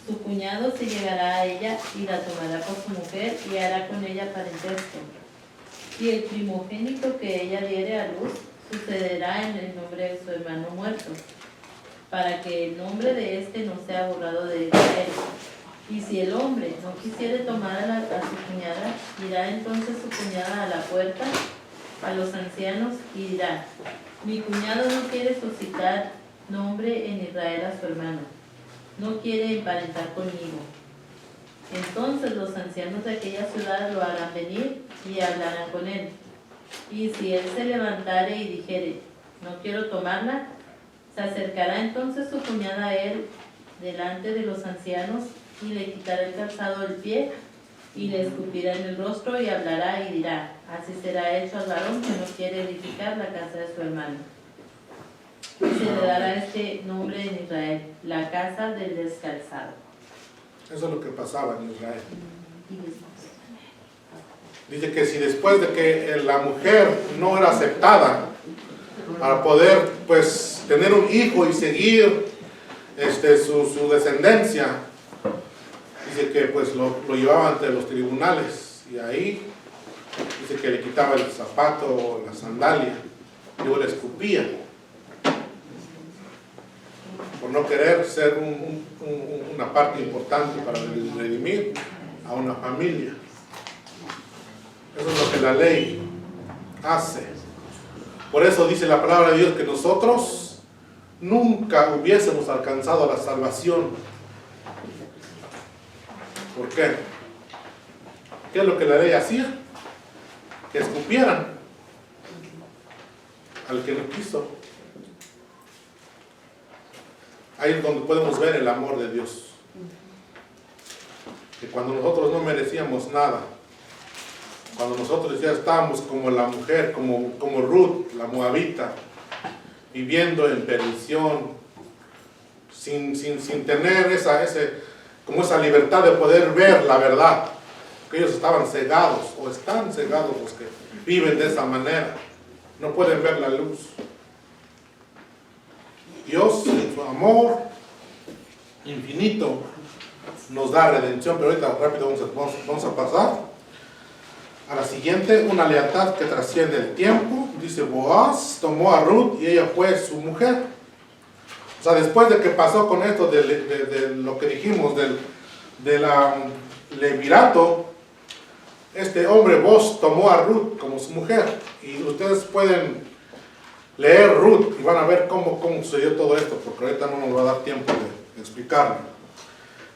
Su cuñado se llegará a ella y la tomará por su mujer y hará con ella parentesco. Y el primogénito que ella diere a luz sucederá en el nombre de su hermano muerto, para que el nombre de éste no sea borrado de Israel. Y si el hombre no quisiere tomar a su cuñada, irá entonces su cuñada a la puerta a los ancianos y dirá, mi cuñado no quiere suscitar nombre en Israel a su hermano, no quiere emparentar conmigo. Entonces los ancianos de aquella ciudad lo harán venir y hablarán con él. Y si él se levantare y dijere, no quiero tomarla, se acercará entonces su cuñada a él delante de los ancianos y le quitará el calzado del pie y le escupirá en el rostro y hablará y dirá, así será hecho al varón que no quiere edificar la casa de su hermano. Y se le dará este nombre en Israel, la casa del descalzado.
Eso es lo que pasaba en Israel. Dice que si después de que la mujer no era aceptada para poder pues tener un hijo y seguir su descendencia, dice que pues lo llevaba ante los tribunales y ahí dice que le quitaba el zapato o la sandalia y luego le escupía por no querer ser una parte importante para redimir a una familia. Eso es lo que la ley hace. Por eso dice la palabra de Dios que nosotros nunca hubiésemos alcanzado la salvación. ¿Por qué? ¿Qué es lo que la ley hacía? Que escupieran al que no quiso. Ahí es donde podemos ver el amor de Dios. Que cuando nosotros no merecíamos nada, cuando nosotros ya estábamos como la mujer, como Ruth, la moabita, viviendo en perdición, sin tener esa libertad de poder ver la verdad, que ellos estaban cegados, o están cegados los que viven de esa manera, no pueden ver la luz. Dios, en su amor infinito, nos da redención, pero ahorita rápido vamos a pasar a la siguiente, una lealtad que trasciende el tiempo. Dice, Boaz tomó a Ruth y ella fue su mujer. O sea, después de que pasó con esto de lo que dijimos de la levirato, este hombre Boaz tomó a Ruth como su mujer. Y ustedes pueden leer Ruth y van a ver cómo sucedió todo esto, porque ahorita no nos va a dar tiempo de explicarlo.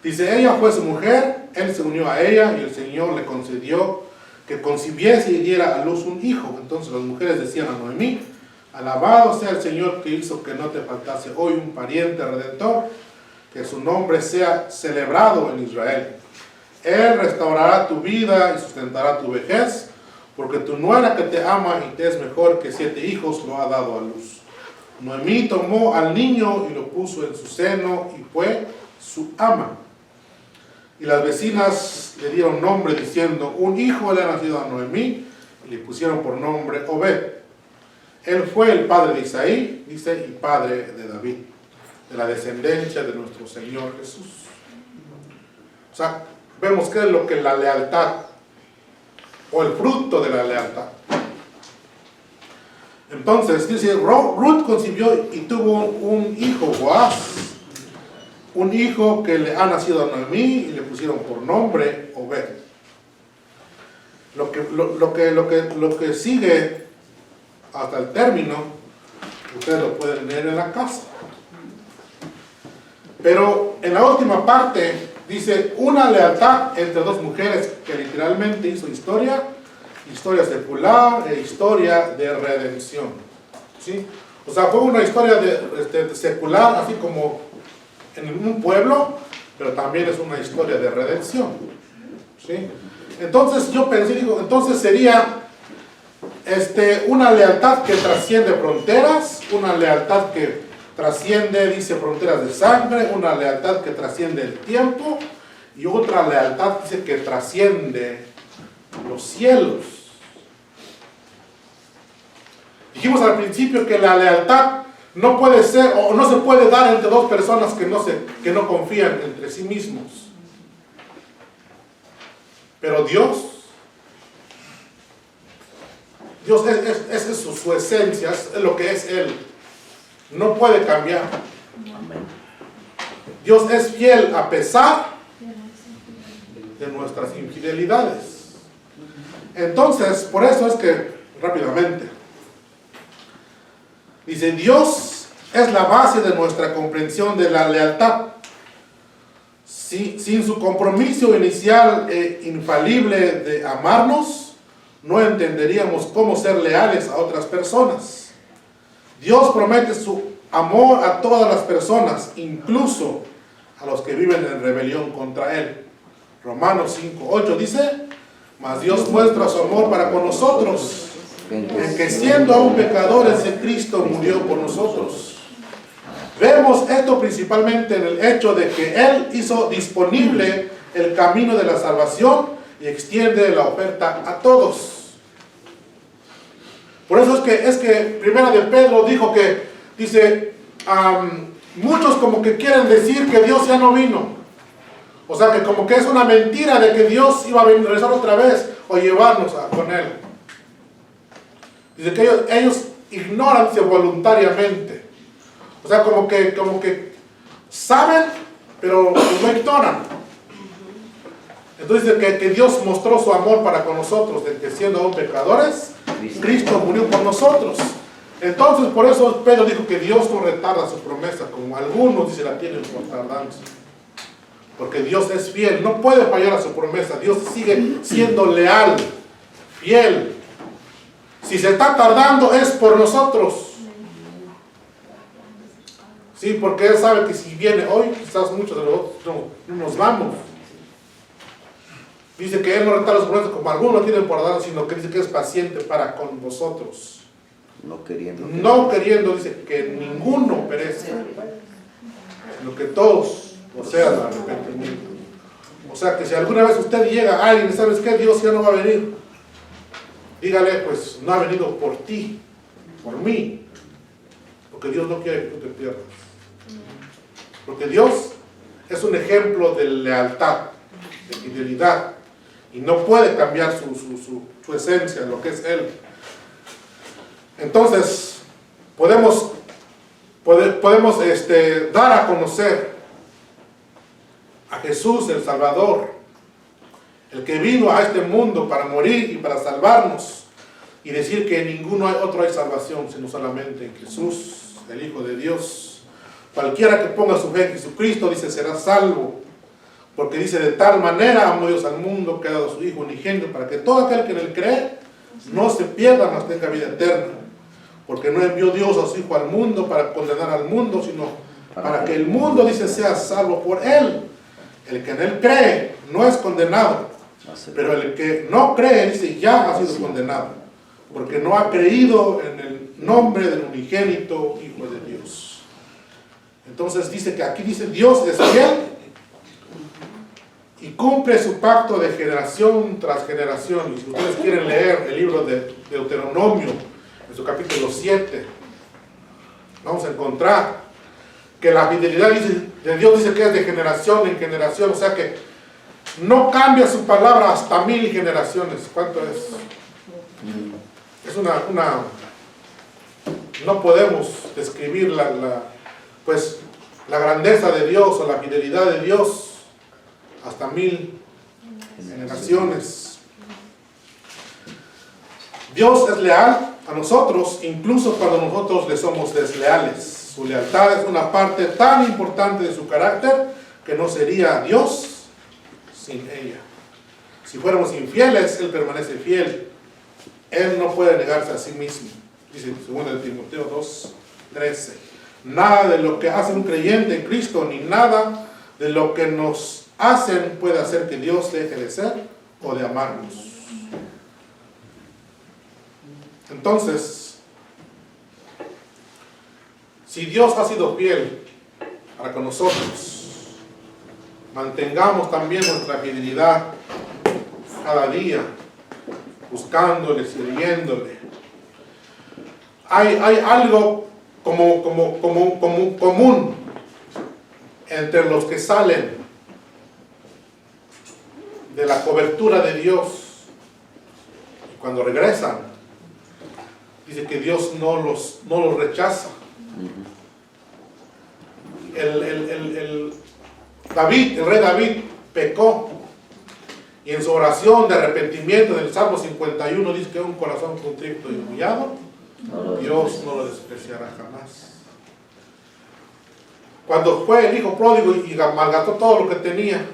Dice, ella fue su mujer, él se unió a ella y el Señor le concedió que concibiese y diera a luz un hijo. Entonces las mujeres decían a Noemí, alabado sea el Señor que hizo que no te faltase hoy un pariente redentor, que su nombre sea celebrado en Israel. Él restaurará tu vida y sustentará tu vejez, porque tu nuera que te ama y te es mejor que 7 hijos lo ha dado a luz. Noemí tomó al niño y lo puso en su seno y fue su ama. Y las vecinas le dieron nombre diciendo, un hijo le ha nacido a Noemí, y le pusieron por nombre Obed. Él fue el padre de Isaí, dice, y padre de David, de la descendencia de nuestro Señor Jesús. O sea, vemos que es lo que la lealtad, o el fruto de la lealtad. Entonces, dice, Ruth concibió y tuvo un hijo, Boaz, un hijo que le ha nacido a Noemí y le pusieron por nombre Obed. Lo que sigue hasta el término, ustedes lo pueden leer en la casa. Pero en la última parte dice una lealtad entre 2 mujeres que literalmente hizo historia secular e historia de redención. ¿Sí? O sea, fue una historia secular, así como en un pueblo, pero también es una historia de redención. ¿Sí? Entonces yo pensé, digo, entonces sería una lealtad que trasciende fronteras, una lealtad que trasciende, dice, fronteras de sangre, una lealtad que trasciende el tiempo, y otra lealtad, dice, que trasciende los cielos. Dijimos al principio que la lealtad no puede ser, o no se puede dar entre 2 personas que no confían entre sí mismos. Pero Dios es su esencia, es lo que es Él. No puede cambiar. Dios es fiel a pesar de nuestras infidelidades. Entonces, por eso es que, rápidamente, dice, Dios es la base de nuestra comprensión de la lealtad. Sin su compromiso inicial e infalible de amarnos, no entenderíamos cómo ser leales a otras personas. Dios promete su amor a todas las personas, incluso a los que viven en rebelión contra Él. Romanos 5:8 dice, mas Dios muestra su amor para con nosotros, en que siendo aún pecadores, Cristo murió por nosotros. Vemos esto principalmente en el hecho de que Él hizo disponible el camino de la salvación y extiende la oferta a todos. Por eso es que Primera de Pedro dijo que, dice, muchos como que quieren decir que Dios ya no vino. O sea, que como que es una mentira de que Dios iba a regresar otra vez o llevarnos con Él. Dice que ellos ignoran voluntariamente. O sea, como que saben, pero no ignoran. Entonces dice que Dios mostró su amor para con nosotros, de que siendo aún pecadores, Cristo murió por nosotros. Entonces, por eso Pedro dijo que Dios no retarda su promesa, como algunos, dice, la tienen por tardanza. Porque Dios es fiel, no puede fallar a su promesa. Dios sigue siendo leal, fiel. Si se está tardando es por nosotros. Sí, porque Él sabe que si viene hoy, quizás muchos de nosotros no nos vamos. Dice que Él no retarda su promesa como algunos tienen por dar, sino que dice que es paciente para con vosotros.
No queriendo.
No queriendo, dice, que ninguno perezca, sino que todos posean el arrepentimiento. O sea, que si alguna vez usted llega a alguien y ¿sabes qué? Dios ya no va a venir. Dígale, pues, no ha venido por ti, por mí. Porque Dios no quiere que tú te pierdas. Porque Dios es un ejemplo de lealtad, de fidelidad. Y no puede cambiar su esencia, lo que es Él. Entonces, podemos dar a conocer a Jesús el Salvador, el que vino a este mundo para morir y para salvarnos, y decir que en ninguno otro hay salvación, sino solamente en Jesús, el Hijo de Dios. Cualquiera que ponga su fe en Jesucristo, dice, será salvo. Porque dice, de tal manera amó Dios al mundo que ha dado a su Hijo unigénito, para que todo aquel que en él cree no se pierda, mas tenga vida eterna. Porque no envió Dios a su Hijo al mundo para condenar al mundo, sino para que el mundo, dice, sea salvo por él. El que en él cree no es condenado, pero el que no cree, dice, ya ha sido condenado, porque no ha creído en el nombre del unigénito Hijo de Dios. Entonces dice que aquí dice, Dios es fiel y cumple su pacto de generación tras generación. Y si ustedes quieren leer el libro de Deuteronomio, en su capítulo 7, vamos a encontrar que la fidelidad de Dios dice que es de generación en generación, o sea que no cambia su palabra hasta 1000 generaciones. ¿Cuánto es? Es no podemos describir la grandeza de Dios o la fidelidad de Dios hasta 1000 generaciones. Dios es leal a nosotros, incluso cuando nosotros le somos desleales. Su lealtad es una parte tan importante de su carácter que no sería Dios sin ella. Si fuéramos infieles, Él permanece fiel. Él no puede negarse a sí mismo. Dice 2 Timoteo 2:13. Nada de lo que hace un creyente en Cristo, ni nada de lo que nos hacen puede hacer que Dios deje de ser o de amarnos. Entonces, si Dios ha sido fiel para con nosotros, mantengamos también nuestra fidelidad cada día, buscándole, sirviéndole. Hay algo común entre los que salen de la cobertura de Dios y cuando regresan, dice que Dios no los rechaza. El rey David pecó y en su oración de arrepentimiento en el Salmo 51 dice que un corazón contrito y humillado Dios no lo despreciará jamás. Cuando fue el hijo pródigo y malgastó todo lo que tenía,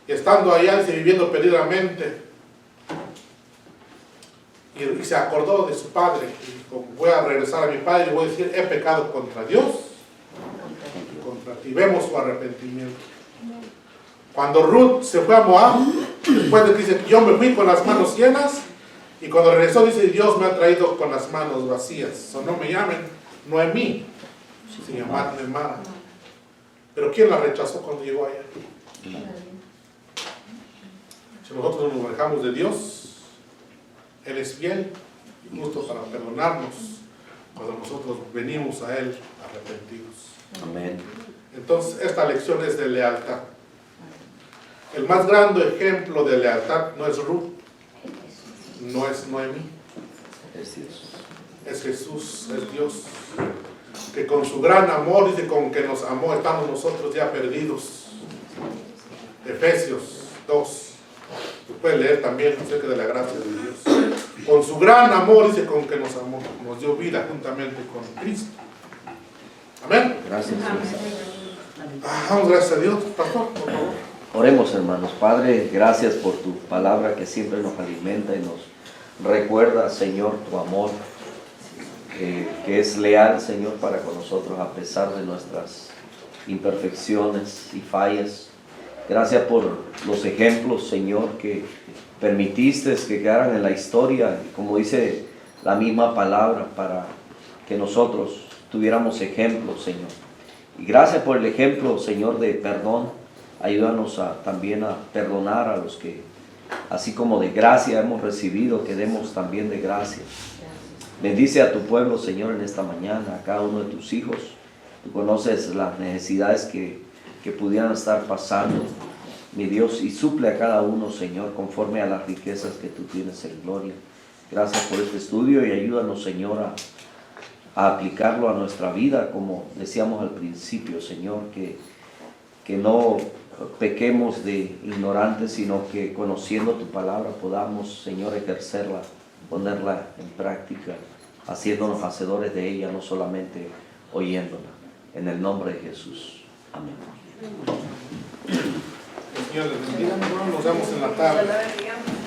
y estando allá y viviendo perdidamente, y se acordó de su padre y dijo, voy a regresar a mi padre y voy a decir, he pecado contra Dios y contra ti. Vemos su arrepentimiento. Cuando Ruth se fue a Moab, después de que dice, yo me fui con las manos llenas, y cuando regresó dice, Dios me ha traído con las manos vacías. O no me llamen Noemí, sin llamarme Mara. Pero ¿quién la rechazó cuando llegó allá? Si nosotros nos alejamos de Dios, Él es fiel y justo para perdonarnos cuando nosotros venimos a Él arrepentidos.
Amén.
Entonces, esta lección es de lealtad. El más grande ejemplo de lealtad no es Ruth, no es Noemí,
Es Dios.
es Jesús, es Dios, que con su gran amor, dice, con que nos amó, estamos nosotros ya perdidos. Efesios 2. Puede leer también acerca de la gracia de Dios. Con su gran amor, dice, con que nos amó, nos dio vida juntamente con Cristo. Amén.
Gracias.
Damos gracias a Dios. Pastor, por favor.
Oremos, hermanos. Padre, gracias por tu palabra que siempre nos alimenta y nos recuerda, Señor, tu amor, que es leal, Señor, para con nosotros a pesar de nuestras imperfecciones y fallas. Gracias por los ejemplos, Señor, que permitiste que quedaran en la historia, como dice la misma palabra, para que nosotros tuviéramos ejemplos, Señor. Y gracias por el ejemplo, Señor, de perdón. Ayúdanos también a perdonar a los que, así como de gracia hemos recibido, que demos también de gracia. Bendice a tu pueblo, Señor, en esta mañana, a cada uno de tus hijos. Tú conoces las necesidades que pudieran estar pasando, mi Dios, y suple a cada uno, Señor, conforme a las riquezas que tú tienes en gloria. Gracias por este estudio y ayúdanos, Señor, a aplicarlo a nuestra vida, como decíamos al principio, Señor, que no pequemos de ignorantes, sino que conociendo tu palabra podamos, Señor, ejercerla, ponerla en práctica, haciéndonos hacedores de ella, no solamente oyéndola. en el nombre de Jesús. Amén.
El Señor les bendiga. Nos vemos en la tarde.